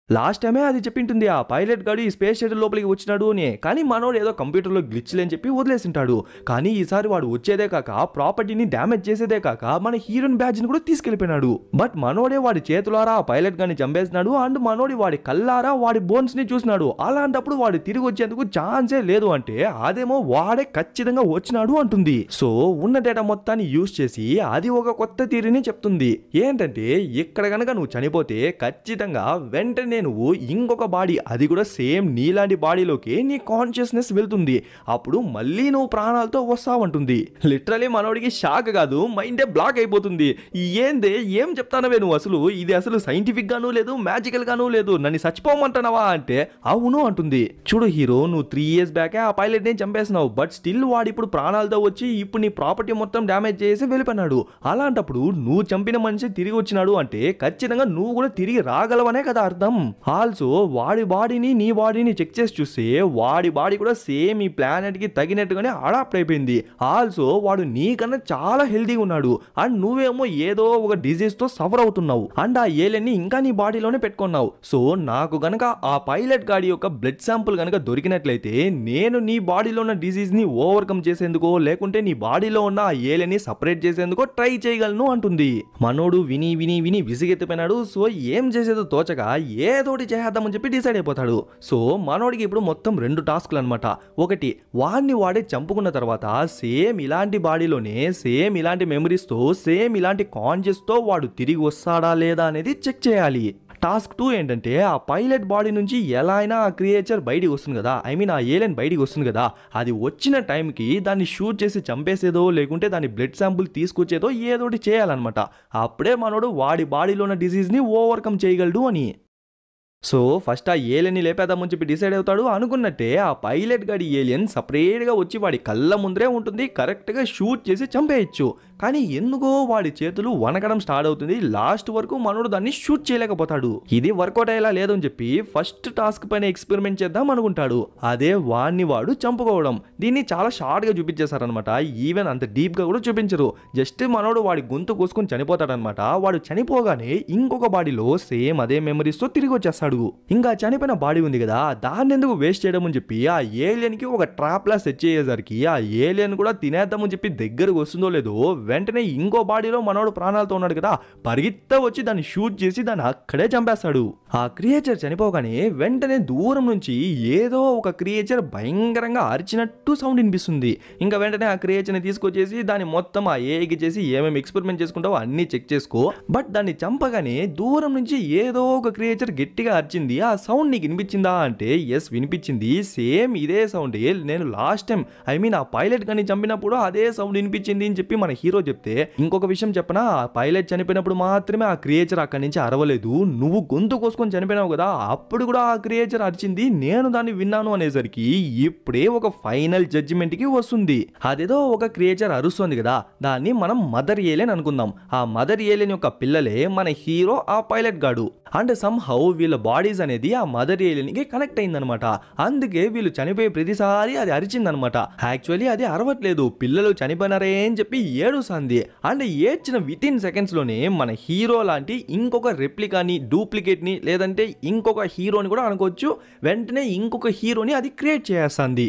A: లాస్ట్ టైమే అది చెప్పింటుంది ఆ పైలట్ గాడు ఈ స్పేస్ షటిల్ లోపలికి వచ్చినాడు అని. కానీ మనోడు ఏదో కంప్యూటర్లో గ్లిచ్ లేని చెప్పి వదిలేసింటాడు. కానీ ఈసారి వాడు వచ్చేదే కాక ప్రాపర్టీని డ్యామేజ్ చేసేదే కాక మన హీరోయిన్ బ్యాడ్జ్ని కూడా తీసుకెళ్లిపోయినాడు. బట్ మనోడే వాడి చేతులారా ఆ పైలట్ గాని చంపేసినాడు. అండ్ మనోడి వాడి కల్లారా వాడి బోన్స్ ని చూసినాడు. అలాంటప్పుడు వాడు తిరిగి వచ్చేందుకు ఛాన్సే లేదు అంటే అదేమో వాడే ఖచ్చితంగా వచ్చినాడు అంటుంది. సో ఉన్న డేటా మొత్తాన్ని యూజ్ చేసి అది ఒక కొత్త థియరీని చెప్తుంది. ఏంటంటే ఇక్కడ కనుక నువ్వు చనిపోతే ఖచ్చితంగా వెంటనే వెంటనే నువ్వు ఇంకొక బాడీ, అది కూడా సేమ్ నీలాంటి బాడీలోకి నీ కాన్షియస్నెస్ వెళ్తుంది. అప్పుడు మళ్ళీ నువ్వు ప్రాణాలతో వస్తావంటుంది. లిటరలీ మనోడికి షాక్ కాదు, మైండే బ్లాక్ అయిపోతుంది. ఏందే ఏం చెప్తానవే నువ్వు, అసలు ఇది అసలు సైంటిఫిక్ గానూ లేదు, మ్యాజికల్ గానూ లేదు, నన్ను చచ్చిపోమంటున్నావా అంటే అవును అంటుంది. చూడు హీరో, నువ్వు 3 years బ్యాకే ఆ పైలట్ ని చంపేసినావు, బట్ స్టిల్ వాడు ఇప్పుడు ప్రాణాలతో వచ్చి ఇప్పుడు నీ ప్రాపర్టీ మొత్తం డ్యామేజ్ చేసి వెళ్ళిపోయినాడు. అలాంటప్పుడు నువ్వు చంపిన మనిషి తిరిగి వచ్చినాడు అంటే ఖచ్చితంగా నువ్వు కూడా తిరిగి రాగలవనే కదా అర్థం. ఆల్సో వాడి బాడీని నీ బాడీని చెక్ చేసి చూస్తే వాడి బాడీ కూడా సేమ్ ఈ ప్లానెట్ కి తగినట్టుగానే అడాప్ట్ అయిపోయింది. ఆల్సో వాడు నీకన్నా చాలా హెల్తీగా ఉన్నాడు, అండ్ నువ్వేమో ఏదో ఒక డిజీజ్ తో సఫర్ అవుతున్నావు, అండ్ ఆ ఏలియన్ ని ఇంకా నీ బాడీలోనే పెట్టుకున్నావు. సో నాకు గనక ఆ పైలట్ గాడి యొక్క బ్లడ్ శాంపుల్ గనక దొరికినట్లయితే నేను నీ బాడీలో ఉన్న డిజీజ్ ని ఓవర్కమ్ చేసేందుకో లేకుంటే నీ బాడీలో ఉన్న ఆ ఏలియన్ ని సపరేట్ చేసేందుకో ట్రై చేయగలను అంటుంది. మనోడు విని విని విని విసిగెత్తిపోయినాడు. సో ఏం చేసేదో తోచక ఏదోటి చేద్దామని చెప్పి డిసైడ్ అయిపోతాడు. సో మనోడికి ఇప్పుడు మొత్తం 2 టాస్క్లు అనమాట. ఒకటి, వాడిని వాడే చంపుకున్న తర్వాత సేమ్ ఇలాంటి బాడీలోనే సేమ్ ఇలాంటి మెమరీస్ తో సేమ్ ఇలాంటి కాన్షియస్ తో వాడు తిరిగి వస్తాడా లేదా అనేది చెక్ చేయాలి. టాస్క్ 2 ఏంటంటే ఆ పైలట్ బాడీ నుంచి ఎలా అయినా ఆ క్రియేచర్ బయటికి వస్తుంది కదా, ఐ మీన్ ఆ ఏలియన్ బయటికి వస్తుంది కదా, అది వచ్చిన టైంకి దాన్ని షూట్ చేసి చంపేసేదో లేకుంటే దాని బ్లడ్ శాంపుల్ తీసుకొచ్చేదో ఏదోటి చేయాలన్నమాట. అప్పుడే మనోడు వాడి బాడీలో ఉన్న డిసీజ్ని ఓవర్కమ్ చేయగలడు అని. సో ఫస్ట్ ఆ ఏలియన్ని లేపేద్దామని చెప్పి డిసైడ్ అవుతాడు. అనుకున్నట్టే ఆ పైలట్ గాడి ఏలియన్ సపరేట్గా వచ్చి వాడి కళ్ళ ముందరే ఉంటుంది, కరెక్ట్గా షూట్ చేసి చంపేయచ్చు. కానీ ఎందుకో వాడి చేతులు వణకడం స్టార్ట్ అవుతుంది. లాస్ట్ వరకు మనోడు దాన్ని షూట్ చేయలేకపోతాడు. ఇది వర్కౌట్ అయ్యేలా లేదని చెప్పి ఫస్ట్ టాస్క్ పైన ఎక్స్పెరిమెంట్ చేద్దాం అనుకుంటాడు. అదే వాడిని వాడు చంపుకోవడం. దీన్ని చాలా షార్ట్గా చూపించేశారనమాట. ఈవెన్ అంత డీప్గా కూడా చూపించరు. జస్ట్ మనోడు వాడి గొంతు కోసుకొని చనిపోతాడనమాట. వాడు చనిపోగానే ఇంకొక బాడీలో సేమ్ అదే మెమరీస్తో తిరిగి వచ్చేస్తాడు. ఇంకా చనిపోయిన బాడీ ఉంది కదా, దాన్ని ఎందుకు వేస్ట్ చేయడం అని చెప్పి ఆ ఏలియన్ కి ఒక ట్రాప్ లా సెట్ చేసేసరికి ఆ ఏలియన్ కూడా తినేద్దామని చెప్పి దగ్గరకు వస్తుందో లేదో వెంటనే ఇంకో బాడీలో మనోడు ప్రాణాలతో ఉన్నాడు కదా, పరిగెత్త వచ్చి దాన్ని షూట్ చేసి దాన్ని అక్కడే చంపేస్తాడు. ఆ క్రియేచర్ చనిపోగానే వెంటనే దూరం నుంచి ఏదో ఒక క్రియేచర్ భయంకరంగా అరిచినట్టు సౌండ్ వినిపిస్తుంది. ఇంకా వెంటనే ఆ క్రియేచర్ని తీసుకొచ్చేసి దాన్ని మొత్తం ఆ ఏఐకి చేసి ఏమేమి ఎక్స్పెరిమెంట్ చేసుకుంటావో అన్ని చెక్ చేసుకో, బట్ దాన్ని చంపగానే దూరం నుంచి ఏదో ఒక క్రియేచర్ గట్టిగా అరిచింది. ఆ సౌండ్ నీకు వినిపించిందా అంటే ఎస్ వినిపించింది. సేమ్ ఇదే సౌండ్ నేను లాస్ట్ టైం ఐ మీన్ ఆ పైలట్ గాని చంపినప్పుడు అదే సౌండ్ వినిపించింది అని చెప్పి మన హీరో చెప్తే, ఇంకొక విషయం చెప్పనా, ఆ పైలట్ చనిపోయినప్పుడు మాత్రమే ఆ క్రియేచర్ అక్కడి నుంచి అరవలేదు. నువ్వు గొంతు కోసుకొని చనిపోయినావు కదా, అప్పుడు కూడా ఆ క్రియేచర్ అరిచింది, నేను దాన్ని విన్నాను అనేసరికి ఇప్పుడే ఒక ఫైనల్ జడ్జిమెంట్ కి వస్తుంది. అదేదో ఒక క్రియేచర్ అరుస్తుంది కదా, దాన్ని మనం మదర్ ఏలియన్ అనుకుందాం. ఆ మదర్ ఏలియన్ యొక్క పిల్లలే మన హీరో ఆ పైలట్ గాడు. అండ్ సమ్ హౌ వీళ్ళ బాడీస్ అనేది ఆ మదర్ ఏలియన్ కి కనెక్ట్ అయిందనమాట. అందుకే వీళ్ళు చనిపోయే ప్రతిసారి అది అరిచిందనమాట. యాక్చువల్లీ అది అరవట్లేదు, పిల్లలు చనిపోయినారే అని చెప్పి ఏడుస్తుంది. అండ్ ఏడ్చిన విత్ ఇన్ సెకండ్స్ లోనే మన హీరో లాంటి ఇంకొక రెప్లికాని, డూప్లికేట్ ని లేదంటే ఇంకొక హీరోని కూడా అనుకోవచ్చు, వెంటనే ఇంకొక హీరోని అది క్రియేట్ చేస్తుంది.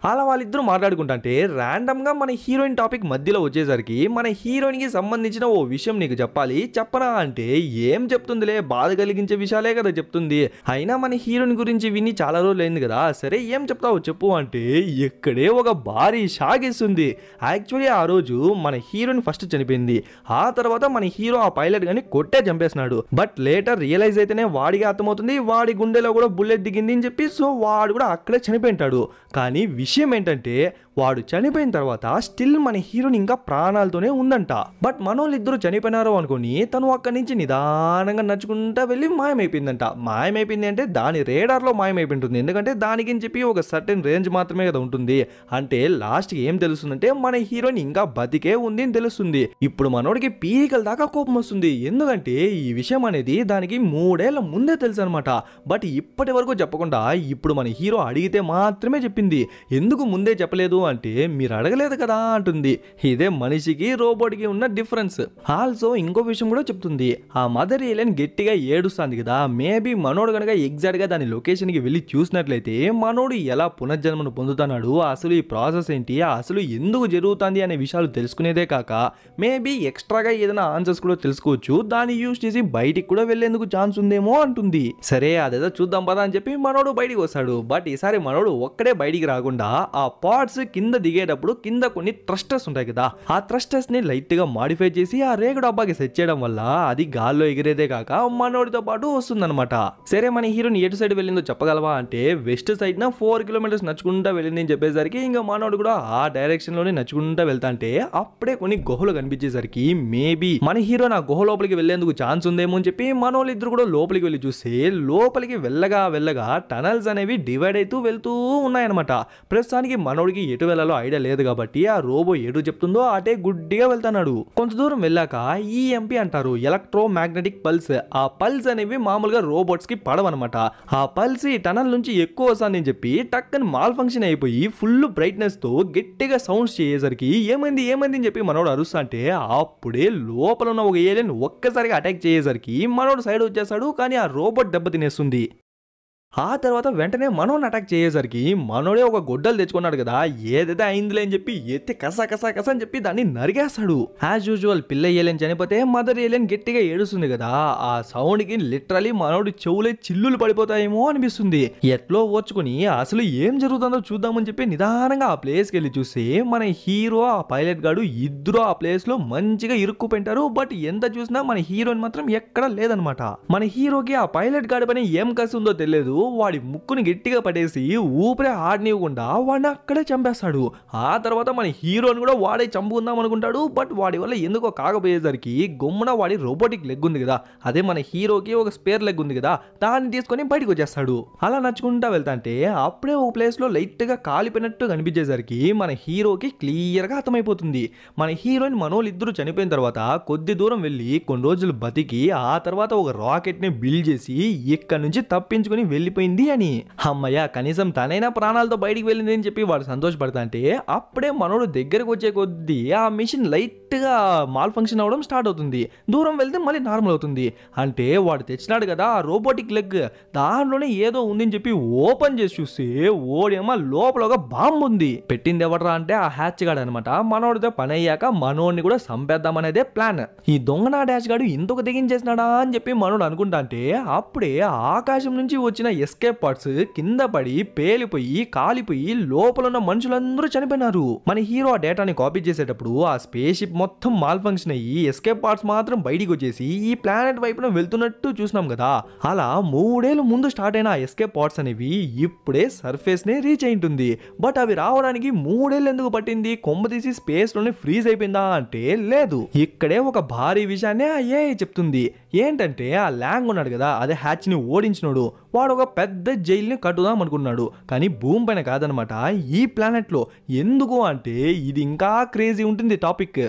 A: అలా వాళ్ళిద్దరూ మాట్లాడుకుంటుంటే ర్యాండమ్గా మన హీరోయిన్ టాపిక్ మధ్యలో వచ్చేసరికి మన హీరోయిన్కి సంబంధించిన ఓ విషయం నీకు చెప్పాలి, చెప్పరా అంటే ఏం చెప్తుందిలే, బాధ కలిగించే విషయాలే కదా చెప్తుంది. అయినా మన హీరోయిన్ గురించి విని చాలా రోజులు అయింది కదా, సరే ఏం చెప్తావు చెప్పు అంటే ఇక్కడే ఒక భారీ షాక్ ఇస్తుంది. యాక్చువల్లీ ఆ రోజు మన హీరోయిన్ ఫస్ట్ చనిపోయింది, ఆ తర్వాత మన హీరో ఆ పైలట్ గాని కొట్టే చంపేసినాడు. బట్ లేటర్ రియలైజ్ అయితేనే వాడికి అర్థమవుతుంది వాడి గుండెలో కూడా బుల్లెట్ దిగింది అని చెప్పి, సో వాడు కూడా అక్కడే చనిపోయింటాడు. కానీ విషయం ఏంటంటే వాడు చనిపోయిన తర్వాత స్టిల్ మన హీరోని ఇంకా ప్రాణాలతోనే ఉందంట. బట్ మనోళ్ళిద్దరూ చనిపోయినారు అనుకుని తను అక్కడి నుంచి నిదానంగా నడుచుకుంటా వెళ్ళి మాయమైపోయిందంట. మాయమైపోయింది అంటే దాని రేడార్లో మాయమైపోయింటుంది, ఎందుకంటే దానికి చెప్పి ఒక సర్టెన్ రేంజ్ మాత్రమే కదా ఉంటుంది. అంటే లాస్ట్కి ఏం తెలుస్తుందంటే మన హీరోయిన్ ఇంకా బతికే ఉంది అని తెలుస్తుంది. ఇప్పుడు మనోడికి పీకల దాకా కోపం వస్తుంది, ఎందుకంటే ఈ విషయం అనేది దానికి 3 ఏళ్ల ముందే తెలుసు అనమాట. బట్ ఇప్పటి వరకు చెప్పకుండా ఇప్పుడు మన హీరో అడిగితే మాత్రమే చెప్పింది. ఎందుకు ముందే చెప్పలేదు అంటే మీరు అడగలేదు కదా అంటుంది. ఇదే మనిషికి రోబోట్కి ఉన్న డిఫరెన్స్. ఆల్సో ఇంకో విషయం కూడా చెప్తుంది, ఆ మదర్ ఏలియన్ గట్టిగా ఏడుస్తుంది కదా, మేబీ మనోడు కనుక ఎగ్జాక్ట్ గా దాని లొకేషన్ కి వెళ్ళి చూసినట్లయితే మనోడు ఎలా పునర్జన్మను పొందుతున్నాడు, అసలు ఈ ప్రాసెస్ ఏంటి, అసలు ఎందుకు జరుగుతుంది అనే విషయాలు తెలుసుకునేదే కాక మేబీ ఎక్స్ట్రాగా ఏదైనా ఆన్సర్స్ కూడా తెలుసుకోవచ్చు, దాన్ని యూజ్ చేసి బయటికి కూడా వెళ్లేందుకు ఛాన్స్ ఉందేమో అంటుంది. సరే అదేదో చూద్దాం పదా అని చెప్పి మనోడు బయటికి వస్తాడు. బట్ ఈసారి మనోడు ఒక్కడే బయటికి రాకుండా ఆ పాడ్స్ కింద దిగేటప్పుడు కింద కొన్ని థ్రస్టర్స్ ఉంటాయి కదా, ఆ థ్రస్టర్స్ ని లైట్ గా మాడిఫై చేసి ఆ రేగు డబ్బాకి సెట్ చేయడం వల్ల అది గాల్లో ఎగిరేదే కాక మనోడితో పాటు వస్తుందన్నమాట. సరే మన హీరోని ఎటు సైడ్ వెళ్ళిందో చెప్పగలవా అంటే వెస్ట్ సైడ్ నా 4 కిలోమీటర్స్ నడుచుకుంటా వెళ్ళింది అని చెప్పేసరికి ఇంకా మనోడు కూడా ఆ డైరెక్షన్ లోనే నడుచుకుంటా వెళ్తాంటే అప్పుడే కొన్ని గుహలు కనిపించేసరికి మేబీ మన హీరో నా గుహ లోపలికి వెళ్లేందుకు ఛాన్స్ ఉందేమో అని చెప్పి మనోళ్ళు ఇద్దరు కూడా లోపలికి వెళ్ళి చూస్తే లోపలికి వెళ్ళగా టనల్స్ అనేవి డివైడ్ అవుతూ వెళ్తూ ఉన్నాయన్నమాట. ప్రస్తుతానికి మనోడికి ఎటు వెళ్ళాలో ఐడియా లేదు కాబట్టి ఆ రోబో ఎటు చెప్తుందో అటే గుడ్డిగా వెళ్తున్నాడు. కొంత దూరం వెళ్ళాక ఈఎంపీ అంటారు, ఎలక్ట్రో మ్యాగ్నెటిక్ పల్స్. ఆ పల్స్ అనేవి మామూలుగా రోబోట్స్ కి పడవన్నమాట. ఆ పల్స్ ఈ టనల్ నుంచి ఎక్కువ వస్తుందని చెప్పి టక్కని మాల్ ఫంక్షన్ అయిపోయి ఫుల్ బ్రైట్నెస్ తో గట్టిగా సౌండ్స్ చేసేసరికి ఏమైంది అని చెప్పి మనోడు అరుస్తా అంటే అప్పుడే లోపల ఉన్న ఒక ఏలియన్ ఒక్కసారిగా అటాక్ చేసేసరికి మనోడు సైడ్ వచ్చేస్తాడు. కానీ ఆ రోబోట్ దెబ్బ తినేస్తుంది. ఆ తర్వాత వెంటనే మనోని అటాక్ చేసేసరికి మనోడే ఒక గొడ్డలు తెచ్చుకున్నాడు కదా, ఏదైతే అయిందిలే అని చెప్పి ఎత్తి కస అని చెప్పి దాన్ని నరిగేస్తాడు. యాజ్ యూజువల్ పిల్ల ఏలియన్ చనిపోతే మదర్ ఏలియన్ గట్టిగా ఏడుస్తుంది కదా, ఆ సౌండ్ కి లిటరలీ మనోడి చెవులే చిల్లులు పడిపోతాయేమో అనిపిస్తుంది. ఎట్లో ఓర్చుకుని అసలు ఏం జరుగుతుందో చూద్దామని చెప్పి నిదానంగా ఆ ప్లేస్ కి వెళ్ళి చూస్తే మన హీరో ఆ పైలట్ గాడు ఇద్దరు ఆ ప్లేస్ లో మంచిగా ఇరుక్కుపోయింటారు. బట్ ఎంత చూసినా మన హీరోని మాత్రం ఎక్కడ లేదనమాట. మన హీరోకి ఆ పైలట్ గాడి పని ఏం కసి ఉందో తెలియదు, వాడి ముక్కుని గట్టిగా పట్టేసి ఊపిరే ఆడనివ్వకుండా వాడిని అక్కడే చంపేస్తాడు. ఆ తర్వాత మన హీరోని కూడా వాడే చంపుకుందాం అనుకుంటాడు. బట్ వాడి వల్ల ఎందుకో కాకపోయేసరికి గమ్మున వాడి రోబోటిక్ లెగ్ ఉంది కదా, అదే మన హీరోకి ఒక స్పేర్ లెగ్ ఉంది కదా, దాన్ని తీసుకొని బయటకు వచ్చేస్తాడు. అలా నడుచుకుంటా వెళ్తాంటే అప్పుడే ఒక ప్లేస్ లో లైట్ గా కాలిపోయినట్టు కనిపించేసరికి మన హీరోకి క్లియర్ గా అర్థమైపోతుంది. మన హీరోయిన్ మనోళ్ళు ఇద్దరు చనిపోయిన తర్వాత కొద్ది దూరం వెళ్ళి కొన్ని రోజులు బతికి ఆ తర్వాత ఒక రాకెట్ ని బిల్డ్ చేసి ఇక్కడ నుంచి తప్పించుకుని వెళ్ళిపోయింది అని. అమ్మయ్య కనీసం తనైనా ప్రాణాలతో బయటికి వెళ్ళింది అని చెప్పి వాడు సంతోషపడతా అంటే అప్పుడే మనోడు దగ్గరకు వచ్చే కొద్దీ ఆ మిషన్ లైట్ గా మాల్ ఫంక్షన్ అవడం స్టార్ట్ అవుతుంది. దూరం వెళ్తే మళ్ళీ నార్మల్ అవుతుంది. అంటే వాడు తెచ్చినాడు కదా ఆ రోబోటిక్ లెగ్, దానిలోనే ఏదో ఉందని చెప్పి ఓపెన్ చేసి చూస్తే ఓడేమో లోపల ఒక బాంబు ఉంది. పెట్టింది ఎవడరా అంటే ఆ హ్యాచ్ గాడు అనమాట. మనోడితో పని అయ్యాక మనోడిని కూడా చంపేద్దామనేదే ప్లాన్. ఈ దొంగనా డాష్ గాడు ఇంతకు తెగించేసినాడా అని చెప్పి మనోడు అనుకుంటా అంటే అప్పుడే ఆకాశం నుంచి వచ్చిన ఎస్కేప్ పార్ట్స్ కింద పడి పేలిపోయి కాలిపోయి లోపల ఉన్న మనుషులందరూ చనిపోయినారు. మన హీరో ఆ డేటాని కాపీ చేసేటప్పుడు ఆ స్పేస్ షిప్ మొత్తం మాల్ ఫంక్షన్ అయ్యి ఎస్కేప్ పార్ట్స్ మాత్రం బయటికి వచ్చేసి ఈ ప్లానెట్ వైపున వెళ్తున్నట్టు చూసినాం కదా, అలా 3 ఏళ్ల ముందు స్టార్ట్ అయిన ఎస్కేప్ పార్ట్స్ అనేవి ఇప్పుడే సర్ఫేస్ ని రీచ్ అయింటుంది. బట్ అవి రావడానికి 3 ఏళ్ళు ఎందుకు పట్టింది? కొమ్మ తీసి స్పేస్ లోనే ఫ్రీజ్ అయిపోయిందా అంటే లేదు. ఇక్కడే ఒక భారీ విషయాన్ని ఆ ఏఐ చెప్తుంది. ఏంటంటే ఆ ల్యాంగ్ ఉన్నాడు కదా, అదే హ్యాచ్ ని ఓడించినోడు, వాడు ఒక పెద్ద జైల్ని కట్టుదాం అనుకున్నాడు. కానీ భూమి పైన కాదనమాట, ఈ ప్లానెట్ లో. ఎందుకు అంటే ఇది ఇంకా క్రేజీ ఉంటుంది టాపిక్.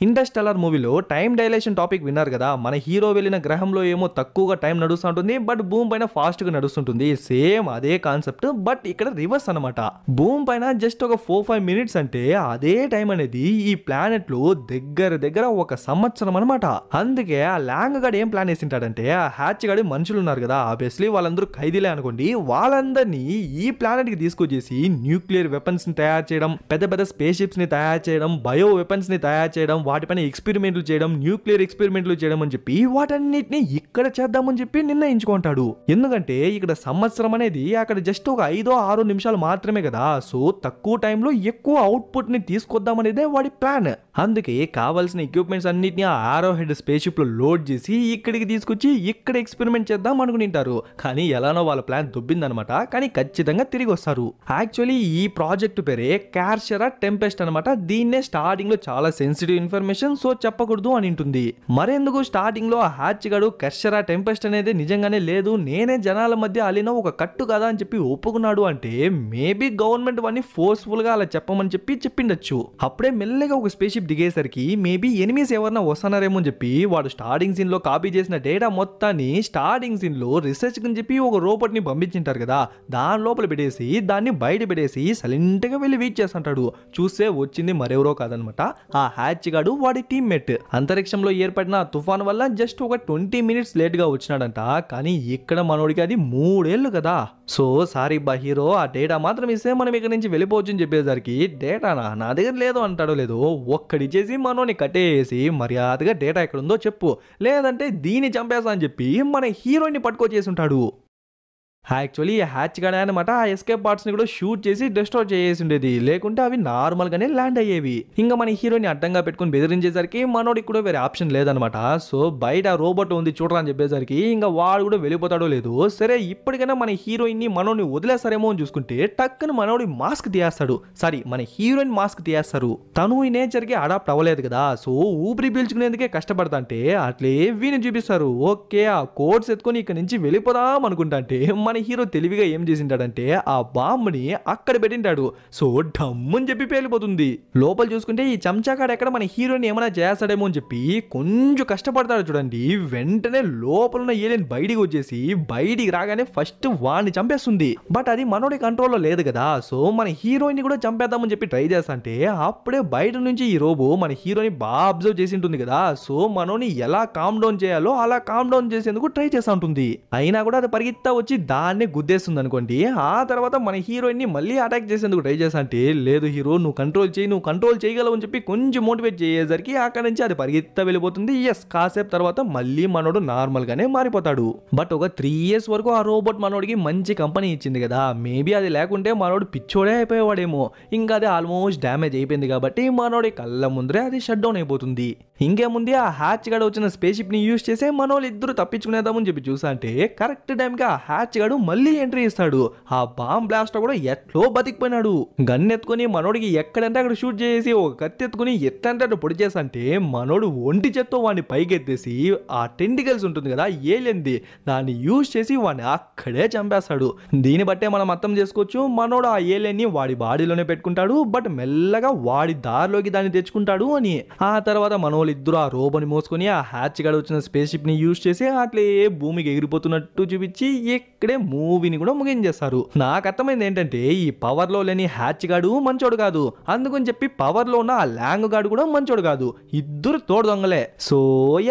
A: ఇంటర్స్టెల్లార్ మూవీలో టైం డైలేషన్ టాపిక్ విన్నారు కదా, మన హీరో వెళ్ళిన గ్రహంలో ఏమో తక్కువగా టైం నడుస్తుంటుంది, బట్ భూమి పైన ఫాస్ట్ గా నడుస్తుంటుంది. సేమ్ అదే కాన్సెప్ట్, బట్ ఇక్కడ రివర్స్ అనమాట. భూమి పైన జస్ట్ ఒక 4-5 మినిట్స్ అంటే అదే టైం అనేది ఈ ప్లానెట్ లో దగ్గర ఒక సంవత్సరం అనమాట. అందుకే ఆ ల్యాంగ్ గాడు ఏం ప్లాన్ వేసింటాడంటే ఆ హ్యాచ్ గాడి మనుషులు ఉన్నారు కదా, ఆబ్వియస్లీ వాళ్ళందరూ ఖైదీలే అనుకోండి, వాళ్ళందరినీ ఈ ప్లానెట్ కి తీసుకొచ్చేసి న్యూక్లియర్ వెపన్స్ ని తయారు చేయడం, పెద్ద స్పేస్ షిప్స్ ని తయారు చేయడం, బయో వెపన్స్ ని తయారు చేయడం, వాటిపైన ఎక్స్పెరిమెంట్లు చేయడం, న్యూక్లియర్ ఎక్స్పెరిమెంట్లు చేయడం అని చెప్పి వాటన్నిటిని ఇక్కడ చేద్దామని చెప్పి నిర్ణయించుకుంటాడు. ఎందుకంటే ఇక్కడ సంవత్సరం అనేది అక్కడ జస్ట్ ఒక 5-6 నిమిషాలు మాత్రమే కదా, సో తక్కువ టైంలో ఎక్కువ అవుట్పుట్ ని తీసుకొద్దామనేదే వాడి ప్లాన్. అందుకే కావాల్సిన ఎక్విప్మెంట్స్ అన్నిటిని ఆ ఆరో హెడ్ స్పేస్ షిప్ లో లోడ్ చేసి ఇక్కడికి తీసుకొచ్చి ఇక్కడ ఎక్స్పెరిమెంట్ చేద్దాం అనుకుంటారు. కానీ ఎలానో వాళ్ళ ప్లాన్ దుబ్బిందనమాట. కానీ ఖచ్చితంగా తిరిగి వస్తారు. యాక్చువల్లీ ఈ ప్రాజెక్ట్ పేరే కార్షెరా టెంపెస్ట్ అనమాట. దీన్నే స్టార్టింగ్ లో చాలా సెన్సిటివ్ ఇన్ఫర్మేషన్, సో చెప్పకూడదు అని ఉంటుంది. మరెందుకు స్టార్టింగ్ లో ఆ హ్యాచ్ గాడు కర్షరా టెంపెస్ట్ అనేది నిజంగానే లేదు, నేనే జనాల మధ్య అలిన ఒక కట్టు కదా అని చెప్పి ఒప్పుకున్నాడు అంటే మేబీ గవర్నమెంట్ వాడిని ఫోర్స్ఫుల్ గా అలా చెప్పమని చెప్పి చెప్పిండొచ్చు. అప్పుడే మెల్లగా ఒక స్పేస్ షిప్ దిగేసరికి మేబీ ఎనిమీస్ ఎవరన్నా వస్తున్నారేమో అని చెప్పి వాడు స్టార్టింగ్ సీన్ లో కాపీ చేసిన డేటా మొత్తాన్ని స్టార్టింగ్ సీన్ లో రీసెర్చ్ అని చెప్పి ఒక రోబోట్ ని పంపించింటారు కదా, దాని లోపల పెట్టేసి దాన్ని బయట పెట్టేసి సైలెంట్ గా వెళ్ళి వెయిట్ చేస్తుంటాడు. చూస్తే వచ్చింది మరెవరో కాదనమాట, ఆ హ్యాచ్ గాడు వాడి టీమ్మేట్. అంతరిక్షంలో ఏర్పడిన తుఫాన్ వల్ల జస్ట్ ఒక 20 మినిట్స్ లేట్ గా వచ్చినాడంట. కానీ ఇక్కడ మనోడికి అది 3 ఏళ్ళు కదా. సో సారీ బా హీరో, ఆ డేటా మాత్రం ఇస్తే మనం ఇక్కడ నుంచి వెళ్ళిపోవచ్చు అని చెప్పేసరికి డేటానా నా దగ్గర లేదు అంటాడో లేదో ఒక్కడిచ్చేసి మనోని కట్టేసి మర్యాదగా డేటా ఎక్కడుందో చెప్పు, లేదంటే దీన్ని చంపేస్తా అని చెప్పి మన హీరోయిన్ పట్టుకొచ్చేసి ఉంటాడు. యాక్చువల్లీ హ్యాచ్ గానే అనమాట ఆ ఎస్కేప్ పార్ట్స్ ని కూడా షూట్ చేసి డిస్ట్రాయ్ చేసి ఉండేది, లేకుంటే అవి నార్మల్ గానే ల్యాండ్ అయ్యేవి. ఇంకా మన హీరోని అడ్డంగా పెట్టుకుని బెదిరించేసరికి మనోడికి కూడా వేరే ఆప్షన్ లేదనమాట. సో బయట రోబోట్ ఉంది చూడరా అని చెప్పేసరికి ఇంకా వాడు కూడా వెళ్ళిపోతాడో లేదు. సరే ఇప్పటికైనా మన హీరోయిన్ ని మనోడిని వదిలేస్తారేమో అని చూసుకుంటే టక్కున మనోడి మాస్క్ తీయేస్తాడు. సారీ, మన హీరోయిన్ మాస్క్ తీయేస్తారు. తను ఈ నేచర్ కి అడాప్ట్ అవ్వలేదు కదా, సో ఊపిరి పీల్చుకునేందుకే కష్టపడతా అంటే అట్లే వీని చూపిస్తారు. ఓకే, ఆ కోడ్స్ ఎత్తుకొని ఇక్కడ నుంచి వెళ్ళిపోదాం అనుకుంటా అంటే మన హీరో తెలివిగా ఏం చేసింటాడంటే ఆ బాంబుని అక్కడ పెట్టింటాడు. సో డమ్మని చెప్పి పేలిపోతుంది. లోపల చూసుకుంటే ఈ చెంచాకాడ ఎక్కడ మన హీరోని ఏమైనా చేస్తాడేమో అని చెప్పి కొంచెం కష్టపడతాడు చూడండి. వెంటనే లోపల ఉన్న ఏలియన్ బయటికి వచ్చేసి బయటికి రాగానే ఫస్ట్ వాడిని చంపేస్తుంది. బట్ అది మనోడి కంట్రోల్లో లేదు కదా, సో మన హీరోయిన్ కూడా చంపేద్దామని చెప్పి ట్రై చేస్తా అంటే అప్పుడే బయట నుంచి ఈ రోబో మన హీరోని బాగా అబ్జర్వ్ చేసి ఉంటుంది కదా. సో మనోని ఎలా కామ్ డౌన్ చేయాలో అలా కామ్ డౌన్ చేసేందుకు ట్రై చేస్తూ ఉంటుంది. అయినా కూడా అది పరిగెత్తా వచ్చి దాన్ని గుద్దేస్తుంది అనుకోండి. ఆ తర్వాత మన హీరోయిన్ ని మళ్ళీ అటాక్ చేసేందుకు ట్రై చేస్తా అంటే లేదు హీరో నువ్వు కంట్రోల్ చేయగలవు అని చెప్పి కొంచెం మోటివేట్ చేసేసరికి అక్కడ నుంచి అది పరిగెత్తా వెళ్ళిపోతుంది. ఎస్, కాసేపు తర్వాత మళ్ళీ మనోడు నార్మల్ గానే మారిపోతాడు. బట్ ఒక 3 years వరకు ఆ రోబోట్ మనోడికి మంచి కంపెనీ ఇచ్చింది కదా, మేబీ అది లేకుంటే మనోడు పిచ్చోడే అయిపోయేవాడేమో. ఇంకా అది ఆల్మోస్ట్ డ్యామేజ్ అయిపోయింది కాబట్టి మనోడి కళ్ళ ముందరే అది షట్ డౌన్ అయిపోతుంది. ఇంకేముంది, ఆ హ్యాచ్ గడ వచ్చిన స్పేస్ షిప్ ని యూజ్ చేసే మనోళ్ళు ఇద్దరు తప్పించుకునేద్దామని చెప్పి చూసా అంటే కరెక్ట్ టైం కి ఆ హ్యాచ్ గడు మళ్ళీ ఎంట్రీ ఇస్తాడు. ఆ బాంబ్ బ్లాస్ట్ కూడా ఎట్లో బతికిపోయినాడు. గన్ ఎత్తుకుని మనోడికి ఎక్కడంటే అక్కడ షూట్ చేసి ఒక కత్తి ఎత్తుకుని ఎట్టంటే అటు పొడి చేసంటే మనోడు ఒంటి చేత్తో వాడిని పైకి ఎత్తేసి ఆ టెంటికల్స్ ఉంటుంది కదా ఏలియన్ది, దాన్ని యూజ్ చేసి వాడిని అక్కడే చంపేస్తాడు. దీన్ని బట్టే మనం అర్థం చేసుకోవచ్చు మనోడు ఆ ఏలియన్ ని వాడి బాడీలోనే పెట్టుకుంటాడు, బట్ మెల్లగా వాడి దారిలోకి దాన్ని తెచ్చుకుంటాడు అని. ఆ తర్వాత మనోళ్ళు ఇద్దరు ఆ రోబోని మోసుకొని ఆ హ్యాచ్ గడ వచ్చిన స్పేస్ షిప్ ని యూజ్ చేసి అట్లే భూమికి ఎగిరిపోతున్నట్టు చూపించి ఇక్కడే మూవీని కూడా ముగించేస్తారు. నాకు అర్థమైంది ఏంటంటే ఈ పవర్ లో లేని హ్యాచ్ గాడు మంచోడు కాదు, అందుకని చెప్పి పవర్ లో ఉన్న ఆ ల్యాంగ్ గాడు కూడా మంచోడు కాదు, ఇద్దరు తోడు దొంగలే. సో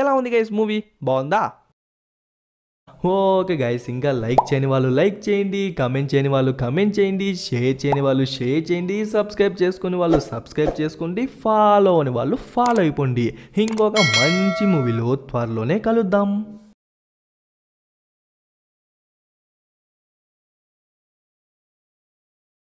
A: ఎలా ఉంది గైస్ మూవీ, బాగుందా? ఓకే గైస్, ఇంకా లైక్ చేయని వాళ్ళు లైక్ చేయండి, కమెంట్ చేయని వాళ్ళు కమెంట్ చేయండి, షేర్ చేయని వాళ్ళు షేర్ చేయండి, సబ్స్క్రైబ్ చేసుకుని వాళ్ళు సబ్స్క్రైబ్ చేసుకోండి, ఫాలో అని వాళ్ళు ఫాలో అయిపోండి. ఇంకొక మంచి మూవీలో త్వరలోనే కలుద్దాం.